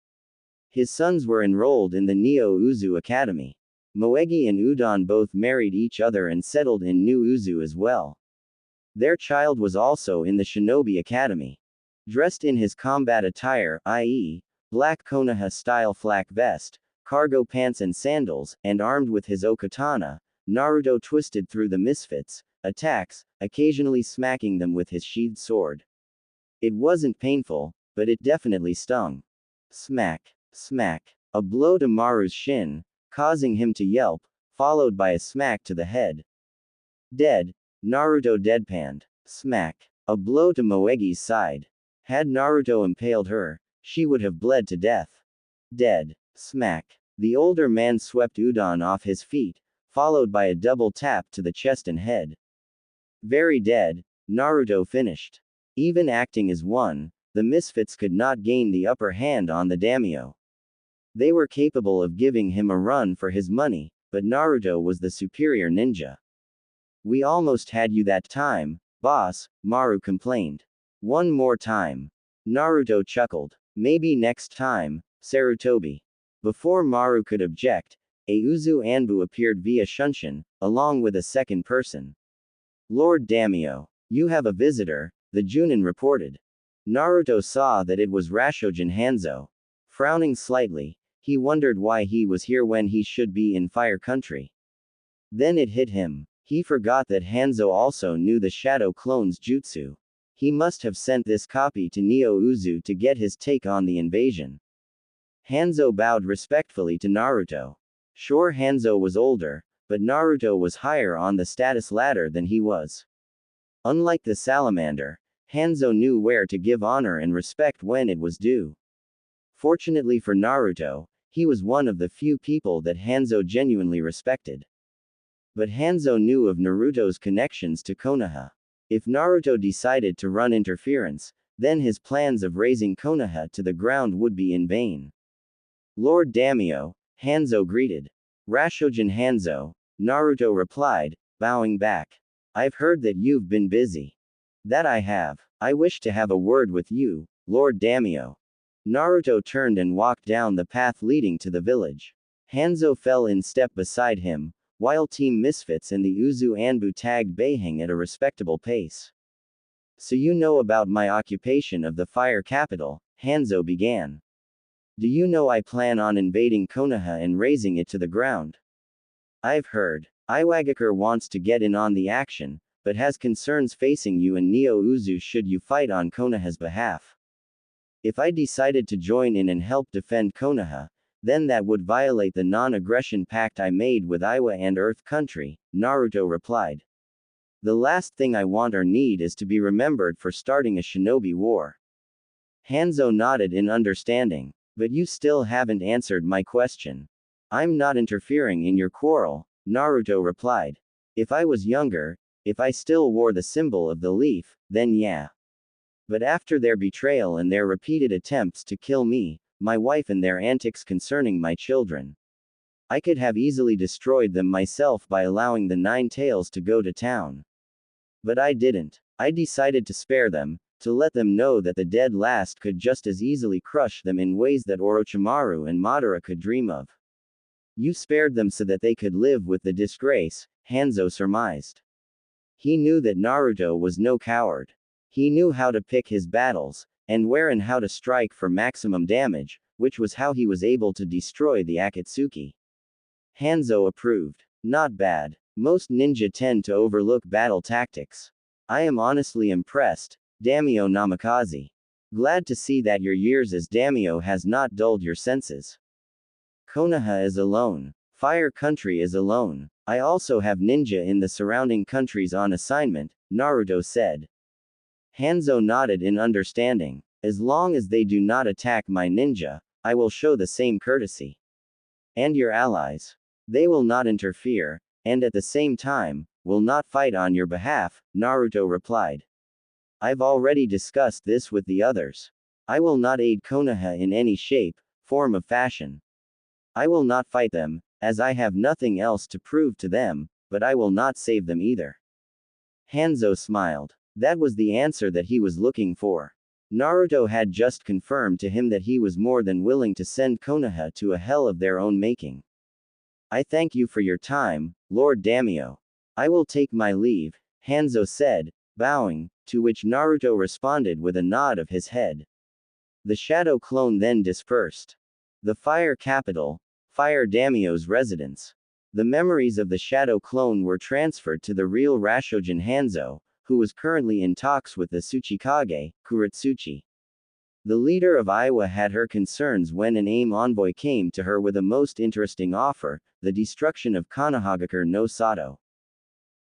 His sons were enrolled in the Neo Uzu Academy. Moegi and Udon both married each other and settled in New Uzu as well. Their child was also in the Shinobi Academy. Dressed in his combat attire, i.e., black Konoha-style flak vest, cargo pants and sandals, and armed with his okatana, Naruto twisted through the misfits' attacks, occasionally smacking them with his sheathed sword. It wasn't painful, but it definitely stung. Smack. Smack. A blow to Maru's shin, causing him to yelp, followed by a smack to the head. Dead. Naruto deadpanned. Smack. A blow to Moegi's side. Had Naruto impaled her, she would have bled to death. Dead. Smack. The older man swept Udon off his feet, followed by a double tap to the chest and head. Very dead, Naruto finished. Even acting as one, the misfits could not gain the upper hand on the Daimyo. They were capable of giving him a run for his money, but Naruto was the superior ninja. We almost had you that time, boss, Maru complained. One more time. Naruto chuckled. Maybe next time, Sarutobi. Before Maru could object, a Uzu Anbu appeared via Shunshin, along with a second person. Lord Daimyo, you have a visitor, the Junin reported. Naruto saw that it was Rashojin Hanzo. Frowning slightly, he wondered why he was here when he should be in Fire Country. Then it hit him. He forgot that Hanzo also knew the Shadow Clone's jutsu. He must have sent this copy to Neo Uzu to get his take on the invasion. Hanzo bowed respectfully to Naruto. Sure, Hanzo was older, but Naruto was higher on the status ladder than he was. Unlike the salamander, Hanzo knew where to give honor and respect when it was due. Fortunately for Naruto, he was one of the few people that Hanzo genuinely respected. But Hanzo knew of Naruto's connections to Konoha. If Naruto decided to run interference, then his plans of raising Konoha to the ground would be in vain. Lord Daimyo, Hanzo greeted. Rashojin Hanzo, Naruto replied, bowing back. I've heard that you've been busy. That I have. I wish to have a word with you, Lord Daimyo. Naruto turned and walked down the path leading to the village. Hanzo fell in step beside him, while Team Misfits and the Uzu Anbu tagged Beihang at a respectable pace. So you know about my occupation of the fire capital, Hanzo began. Do you know I plan on invading Konoha and razing it to the ground? I've heard. Iwagakure wants to get in on the action, but has concerns facing you and Neo Uzu should you fight on Konoha's behalf. If I decided to join in and help defend Konoha, then that would violate the non-aggression pact I made with Iwa and Earth Country, Naruto replied. The last thing I want or need is to be remembered for starting a shinobi war. Hanzo nodded in understanding. But you still haven't answered my question. I'm not interfering in your quarrel, Naruto replied. If I was younger, if I still wore the symbol of the leaf, then yeah. But after their betrayal and their repeated attempts to kill me, my wife and their antics concerning my children, I could have easily destroyed them myself by allowing the Nine Tails to go to town. But I didn't. I decided to spare them, to let them know that the dead last could just as easily crush them in ways that Orochimaru and Madara could dream of. You spared them so that they could live with the disgrace, Hanzo surmised. He knew that Naruto was no coward. He knew how to pick his battles, and where and how to strike for maximum damage, which was how he was able to destroy the Akatsuki. Hanzo approved. Not bad. Most ninja tend to overlook battle tactics. I am honestly impressed, Daimyo Namikaze. Glad to see that your years as Daimyo has not dulled your senses. Konoha is alone. Fire Country is alone. I also have ninja in the surrounding countries on assignment, Naruto said. Hanzo nodded in understanding. As long as they do not attack my ninja, I will show the same courtesy. And your allies. They will not interfere, and at the same time, will not fight on your behalf, Naruto replied. I've already discussed this with the others. I will not aid Konoha in any shape, form of fashion. I will not fight them, as I have nothing else to prove to them, but I will not save them either. Hanzo smiled. That was the answer that he was looking for. Naruto had just confirmed to him that he was more than willing to send Konoha to a hell of their own making. I thank you for your time, Lord Daimyo. I will take my leave, Hanzo said, bowing, to which Naruto responded with a nod of his head. The shadow clone then dispersed. The fire capital, Fire Daimyo's residence. The memories of the shadow clone were transferred to the real Rashojin Hanzo, who was currently in talks with the Tsuchikage, Kuretsuchi. The leader of Iwa had her concerns when an AIM envoy came to her with a most interesting offer, the destruction of Konohagakure no Sato.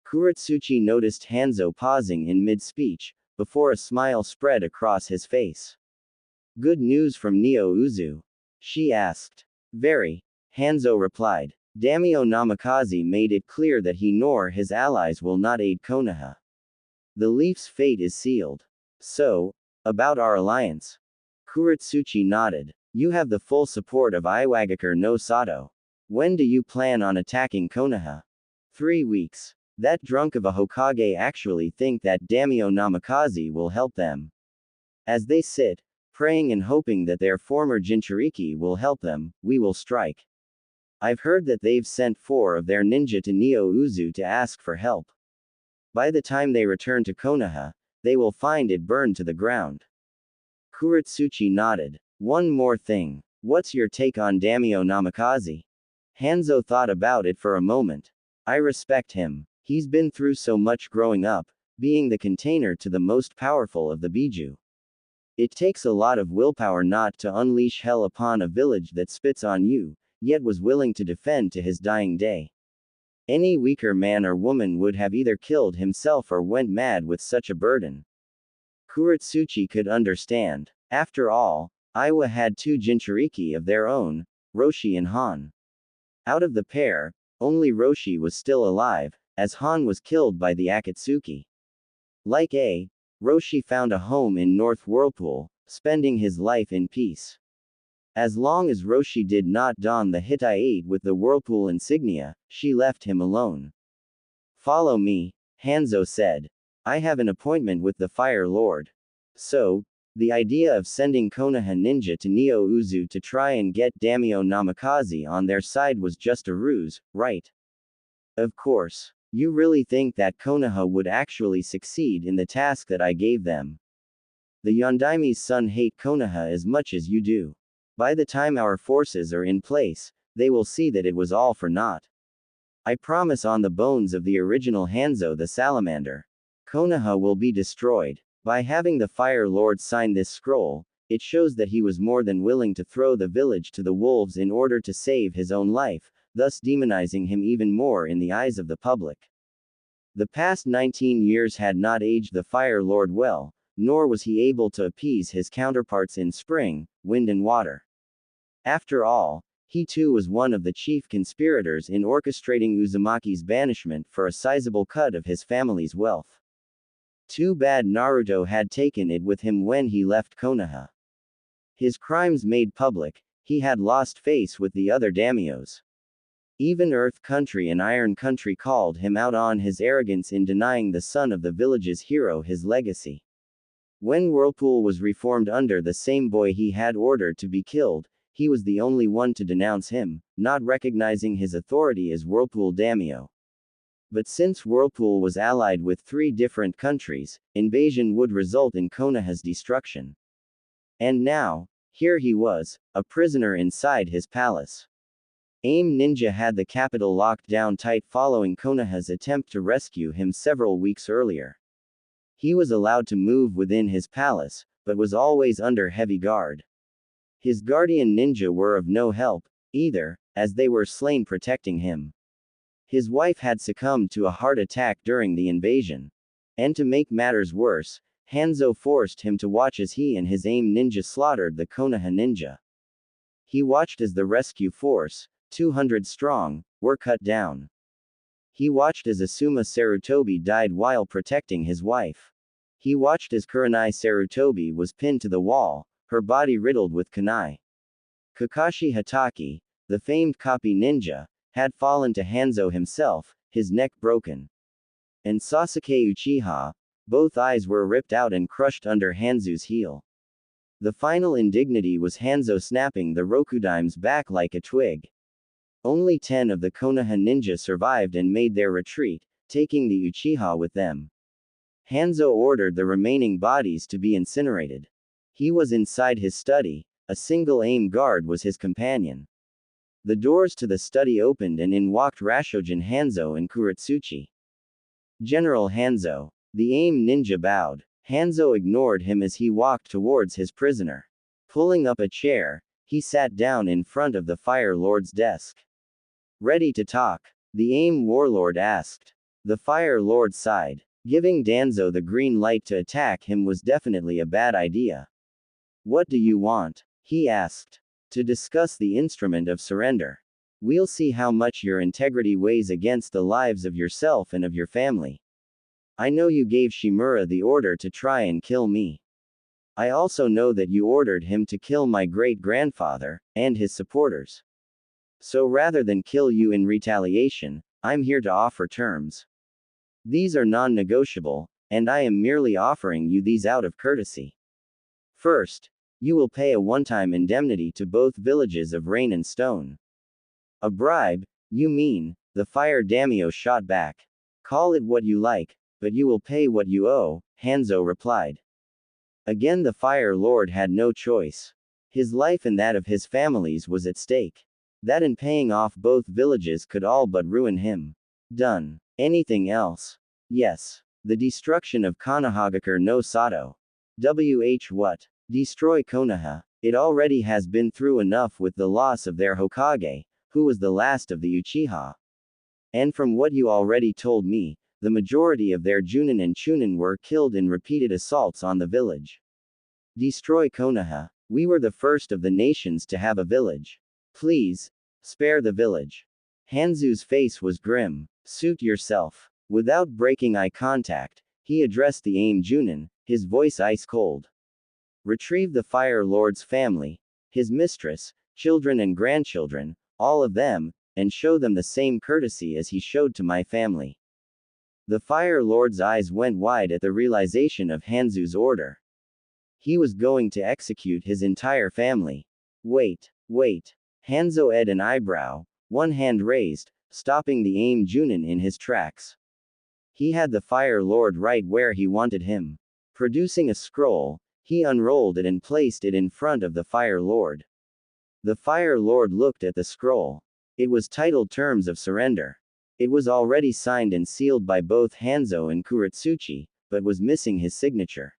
Kuretsuchi noticed Hanzo pausing in mid-speech, before a smile spread across his face. Good news from Neo Uzu? She asked. Very. Hanzo replied. Daimyo Namikaze made it clear that he nor his allies will not aid Konoha. The Leaf's fate is sealed. So, about our alliance? Kuretsuchi nodded. You have the full support of Iwagakure no Sato. When do you plan on attacking Konoha? 3 weeks. That drunk of a Hokage actually think that Daimyo Namikaze will help them. As they sit, praying and hoping that their former Jinchuriki will help them. We will strike. I've heard that they've sent 4 of their ninja to Neo Uzu to ask for help. By the time they return to Konoha, they will find it burned to the ground. Kuretsuchi nodded. One more thing. What's your take on Daimyo Namikaze? Hanzo thought about it for a moment. I respect him. He's been through so much growing up, being the container to the most powerful of the Biju. It takes a lot of willpower not to unleash hell upon a village that spits on you, yet was willing to defend to his dying day. Any weaker man or woman would have either killed himself or went mad with such a burden. Kuretsuchi could understand. After all, Iwa had 2 Jinchuriki of their own, Roshi and Han. Out of the pair, only Roshi was still alive, as Han was killed by the Akatsuki. Like Roshi found a home in North Whirlpool, spending his life in peace. As long as Roshi did not don the Hittite with the Whirlpool insignia, she left him alone. Follow me, Hanzo said. I have an appointment with the Fire Lord. So, the idea of sending Konoha ninja to Neo Uzu to try and get Daimyo Namikaze on their side was just a ruse, right? Of course. You really think that Konoha would actually succeed in the task that I gave them? The Yondaime's son hate Konoha as much as you do. By the time our forces are in place, they will see that it was all for naught. I promise on the bones of the original Hanzo the Salamander. Konoha will be destroyed. By having the Fire Lord sign this scroll, it shows that he was more than willing to throw the village to the wolves in order to save his own life, thus demonizing him even more in the eyes of the public. The past 19 years had not aged the Fire Lord well, nor was he able to appease his counterparts in spring, wind and water. After all, he too was one of the chief conspirators in orchestrating Uzumaki's banishment for a sizable cut of his family's wealth. Too bad Naruto had taken it with him when he left Konoha. His crimes made public, he had lost face with the other daimyos. Even Earth Country and Iron Country called him out on his arrogance in denying the son of the village's hero his legacy. When Whirlpool was reformed under the same boy he had ordered to be killed, he was the only one to denounce him, not recognizing his authority as Whirlpool daimyo. But since Whirlpool was allied with 3 different countries, invasion would result in Konoha's destruction. And now, here he was, a prisoner inside his palace. AIM Ninja had the capital locked down tight following Konoha's attempt to rescue him several weeks earlier. He was allowed to move within his palace, but was always under heavy guard. His guardian ninja were of no help, either, as they were slain protecting him. His wife had succumbed to a heart attack during the invasion. And to make matters worse, Hanzo forced him to watch as he and his AIM ninja slaughtered the Konoha ninja. He watched as the rescue force, 200 strong, were cut down. He watched as Asuma Sarutobi died while protecting his wife. He watched as Kurenai Sarutobi was pinned to the wall, her body riddled with kunai. Kakashi Hatake, the famed copy ninja, had fallen to Hanzo himself, his neck broken. And Sasuke Uchiha, both eyes were ripped out and crushed under Hanzo's heel. The final indignity was Hanzo snapping the Rokudaim's back like a twig. Only 10 of the Konoha ninja survived and made their retreat, taking the Uchiha with them. Hanzo ordered the remaining bodies to be incinerated. He was inside his study, a single AIM guard was his companion. The doors to the study opened and in walked Rashojin Hanzo and Kuretsuchi. General Hanzo. The AIM ninja bowed. Hanzo ignored him as he walked towards his prisoner. Pulling up a chair, he sat down in front of the Fire Lord's desk. Ready to talk? The AIM warlord asked. The Fire Lord sighed. Giving Danzo the green light to attack him was definitely a bad idea. What do you want? He asked. To discuss the instrument of surrender. We'll see how much your integrity weighs against the lives of yourself and of your family. I know you gave Shimura the order to try and kill me. I also know that you ordered him to kill my great-grandfather, and his supporters. So rather than kill you in retaliation, I'm here to offer terms. These are non-negotiable, and I am merely offering you these out of courtesy. First, You will pay a one-time indemnity to both villages of Rain and Stone. A bribe, you mean? The fire daimyo shot back. Call it what you like, but you will pay what you owe, Hanzo replied. Again the Fire Lord had no choice. His life and that of his families was at stake. That and paying off both villages could all but ruin him. Done. Anything else? Yes. The destruction of Konohagakure no Sato. What? Destroy Konoha. It already has been through enough with the loss of their Hokage, who was the last of the Uchiha. And from what you already told me, the majority of their Junin and Chunin were killed in repeated assaults on the village. Destroy Konoha. We were the first of the nations to have a village. Please, spare the village. Hanzo's face was grim. Suit yourself. Without breaking eye contact, he addressed the AIM Junin, his voice ice cold. Retrieve the Fire Lord's family, his mistress, children and grandchildren, all of them, and show them the same courtesy as he showed to my family. The Fire Lord's eyes went wide at the realization of Hanzo's order. He was going to execute his entire family. Wait. Hanzo ed an eyebrow, one hand raised, stopping the AIM Junin in his tracks. He had the Fire Lord right where he wanted him. Producing a scroll, he unrolled it and placed it in front of the Fire Lord. The Fire Lord looked at the scroll. It was titled Terms of Surrender. It was already signed and sealed by both Hanzo and Kuretsuchi, but was missing his signature.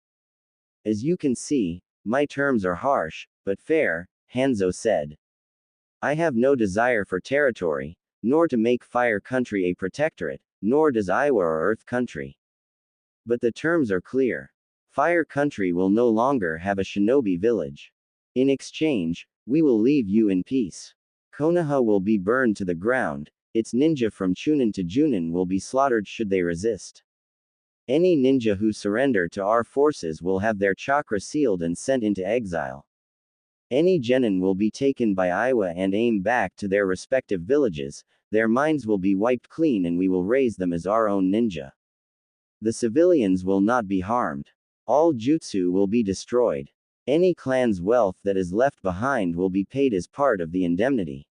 As you can see, my terms are harsh, but fair, Hanzo said. I have no desire for territory, nor to make Fire Country a protectorate, nor does Iwa or Earth Country. But the terms are clear. Fire Country will no longer have a shinobi village. In exchange, we will leave you in peace. Konoha will be burned to the ground, its ninja from Chunin to Junin will be slaughtered should they resist. Any ninja who surrender to our forces will have their chakra sealed and sent into exile. Any genin will be taken by Iwa and AIM back to their respective villages, their minds will be wiped clean and we will raise them as our own ninja. The civilians will not be harmed. All jutsu will be destroyed. Any clan's wealth that is left behind will be paid as part of the indemnity.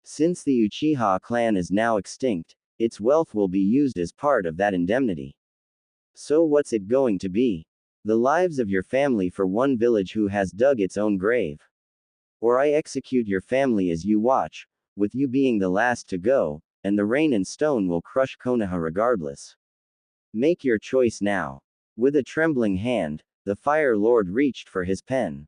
Since the Uchiha clan is now extinct, its wealth will be used as part of that indemnity. So what's it going to be? The lives of your family for one village who has dug its own grave. Or I execute your family as you watch, with you being the last to go, and the Rain and Stone will crush Konoha regardless. Make your choice now. With a trembling hand, the Fire Lord reached for his pen.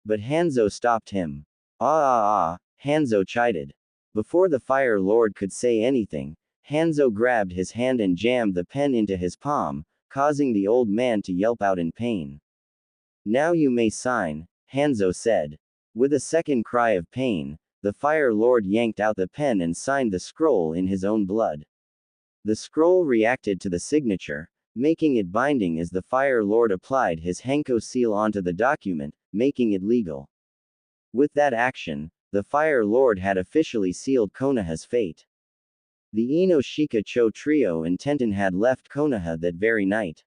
But Hanzo stopped him. Hanzo chided. Before the Fire Lord could say anything, Hanzo grabbed his hand and jammed the pen into his palm, causing the old man to yelp out in pain. Now you may sign, Hanzo said. With a second cry of pain, the Fire Lord yanked out the pen and signed the scroll in his own blood. The scroll reacted to the signature, making it binding as the Fire Lord applied his Henko seal onto the document, making it legal. With that action, the Fire Lord had officially sealed Konoha's fate. The Inoshika Cho trio and Tenten had left Konoha that very night.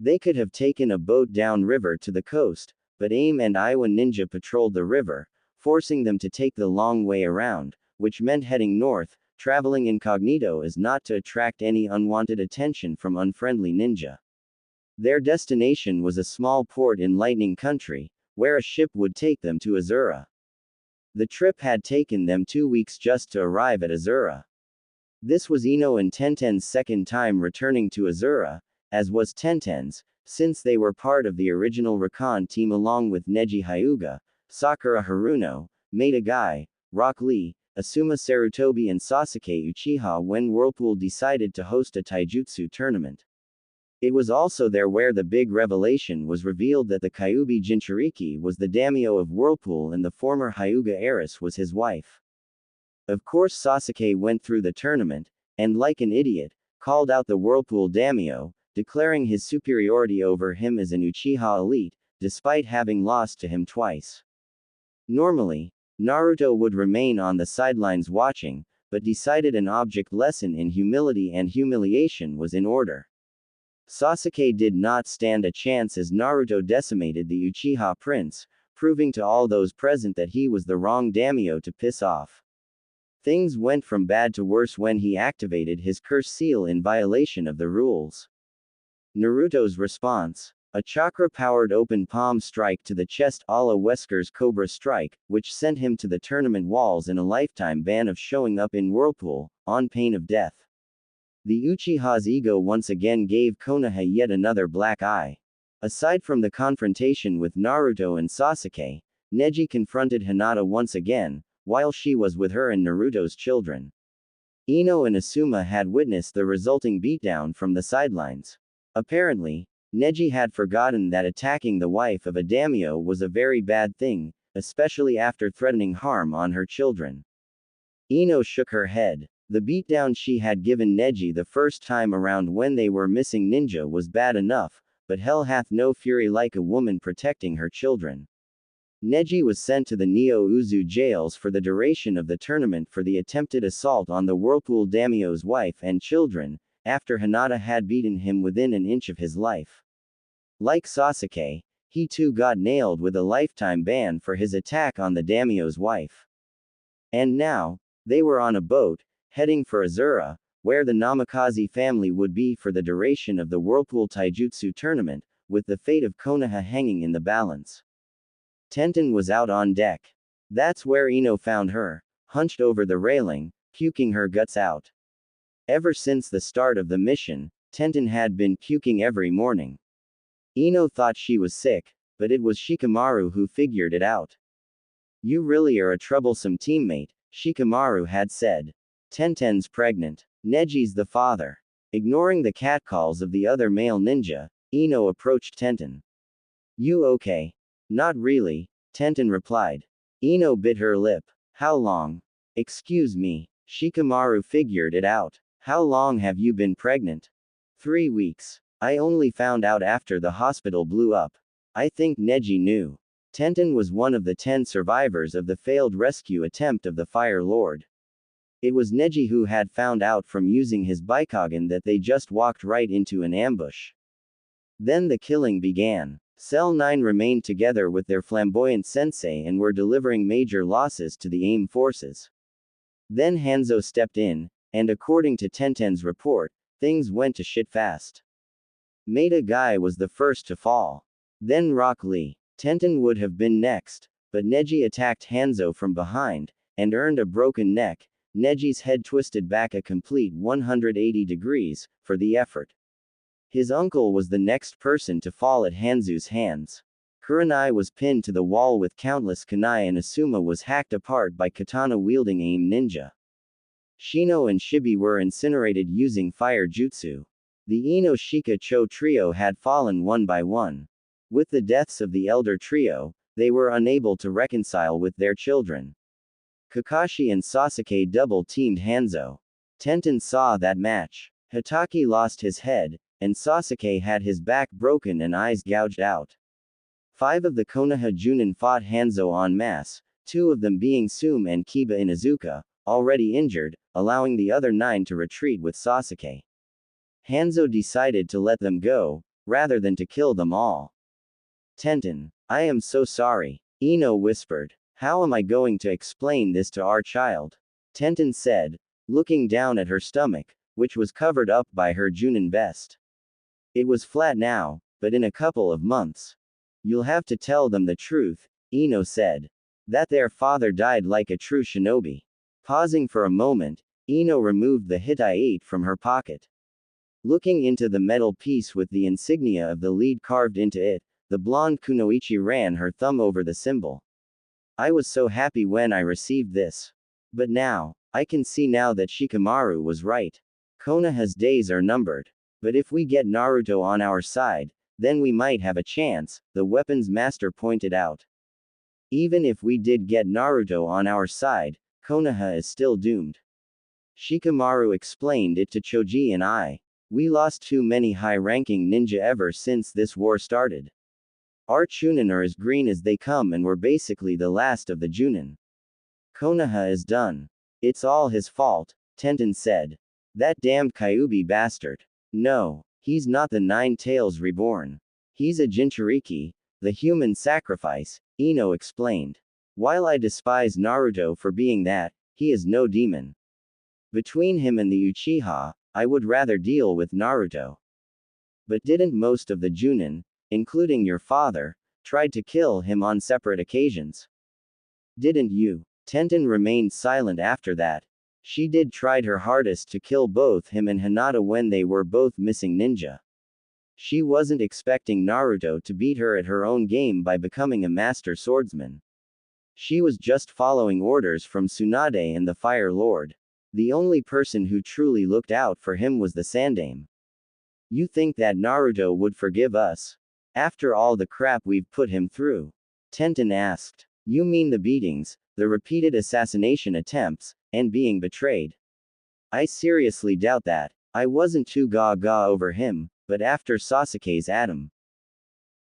They could have taken a boat downriver to the coast, but AIM and Iwa ninja patrolled the river, forcing them to take the long way around, which meant heading north, traveling incognito as not to attract any unwanted attention from unfriendly ninja. Their destination was a small port in Lightning Country, where a ship would take them to Azura. The trip had taken them 2 weeks just to arrive at Azura. This was Ino and Tenten's second time returning to Azura, as was Tenten's, since they were part of the original recon team along with Neji Hyuga, Sakura Haruno, Maeda Gai, Rock Lee, Asuma Sarutobi and Sasuke Uchiha when Whirlpool decided to host a taijutsu tournament. It was also there where the big revelation was revealed that the Kyuubi Jinchuriki was the daimyo of Whirlpool and the former Hyuga heiress was his wife. Of course Sasuke went through the tournament, and like an idiot, called out the Whirlpool daimyo, declaring his superiority over him as an Uchiha elite, despite having lost to him twice. Normally, Naruto would remain on the sidelines watching, but decided an object lesson in humility and humiliation was in order. Sasuke did not stand a chance as Naruto decimated the Uchiha prince, proving to all those present that he was the wrong daimyo to piss off. Things went from bad to worse when he activated his curse seal in violation of the rules. Naruto's response. A chakra-powered open palm strike to the chest a la Wesker's Cobra Strike, which sent him to the tournament walls in a lifetime ban of showing up in Whirlpool, on pain of death. The Uchiha's ego once again gave Konoha yet another black eye. Aside from the confrontation with Naruto and Sasuke, Neji confronted Hinata once again, while she was with her and Naruto's children. Ino and Asuma had witnessed the resulting beatdown from the sidelines. Apparently, Neji had forgotten that attacking the wife of a daimyo was a very bad thing, especially after threatening harm on her children. Ino shook her head. The beatdown she had given Neji the first time around when they were missing ninja was bad enough, but hell hath no fury like a woman protecting her children. Neji was sent to the Neo-Uzu jails for the duration of the tournament for the attempted assault on the Whirlpool daimyo's wife and children, after Hinata had beaten him within an inch of his life. Like Sasuke, he too got nailed with a lifetime ban for his attack on the daimyo's wife. And now, they were on a boat, heading for Azura, where the Namikaze family would be for the duration of the Whirlpool Taijutsu tournament, with the fate of Konoha hanging in the balance. Tenten was out on deck. That's where Ino found her, hunched over the railing, puking her guts out. Ever since the start of the mission, Tenten had been puking every morning. Ino thought she was sick, but it was Shikamaru who figured it out. You really are a troublesome teammate, Shikamaru had said. Tenten's pregnant. Neji's the father. Ignoring the catcalls of the other male ninja, Ino approached Tenten. You okay? Not really, Tenten replied. Ino bit her lip. How long? Excuse me. Shikamaru figured it out. How long have you been pregnant? 3 weeks. I only found out after the hospital blew up. I think Neji knew. Tenten was one of the 10 survivors of the failed rescue attempt of the Fire Lord. It was Neji who had found out from using his Byakugan that they just walked right into an ambush. Then the killing began. Cell 9 remained together with their flamboyant sensei and were delivering major losses to the AIM forces. Then Hanzo stepped in, and according to Tenten's report, things went to shit fast. Maeda Guy was the first to fall. Then Rock Lee. Tenten would have been next, but Neji attacked Hanzo from behind, and earned a broken neck. Neji's head twisted back a complete 180 degrees, for the effort. His uncle was the next person to fall at Hanzo's hands. Kurenai was pinned to the wall with countless kunai and Asuma was hacked apart by katana-wielding AIM ninja. Shino and Shibi were incinerated using fire jutsu. The Ino Shika Cho trio had fallen one by one. With the deaths of the elder trio, they were unable to reconcile with their children. Kakashi and Sasuke double-teamed Hanzo. Tenten saw that match. Hitaki lost his head, and Sasuke had his back broken and eyes gouged out. 5 of the Konoha Junin fought Hanzo en masse, 2 of them being Sume and Kiba Inuzuka, already injured, allowing the other 9 to retreat with Sasuke. Hanzo decided to let them go, rather than to kill them all. Tenten, I am so sorry, Ino whispered. How am I going to explain this to our child? Tenten said, looking down at her stomach, which was covered up by her Junin vest. It was flat now, but in a couple of months. You'll have to tell them the truth, Ino said. That their father died like a true shinobi. Pausing for a moment, Ino removed the Hittite from her pocket. Looking into the metal piece with the insignia of the lead carved into it, the blonde Kunoichi ran her thumb over the symbol. I was so happy when I received this. But now, I can see now that Shikamaru was right. Konoha's days are numbered. But if we get Naruto on our side, then we might have a chance, the weapons master pointed out. Even if we did get Naruto on our side, Konoha is still doomed. Shikamaru explained it to Choji and I. We lost too many high-ranking ninja ever since this war started. Our Chunin are as green as they come and we're basically the last of the Junin. Konoha is done. It's all his fault, Tenten said. That damned Kyuubi bastard. No. He's not the Nine Tails Reborn. He's a Jinchuriki, the human sacrifice, Ino explained. While I despise Naruto for being that, he is no demon. Between him and the Uchiha, I would rather deal with Naruto. But didn't most of the Junin, including your father, tried to kill him on separate occasions? Didn't you? Tenten remained silent after that. She did tried her hardest to kill both him and Hinata when they were both missing ninja. She wasn't expecting Naruto to beat her at her own game by becoming a master swordsman. She was just following orders from Tsunade and the Fire Lord. The only person who truly looked out for him was the Sandaime. You think that Naruto would forgive us? After all the crap we've put him through? Tenten asked. You mean the beatings, the repeated assassination attempts, and being betrayed? I seriously doubt that. I wasn't too gaga over him, but after Sasuke's Atom,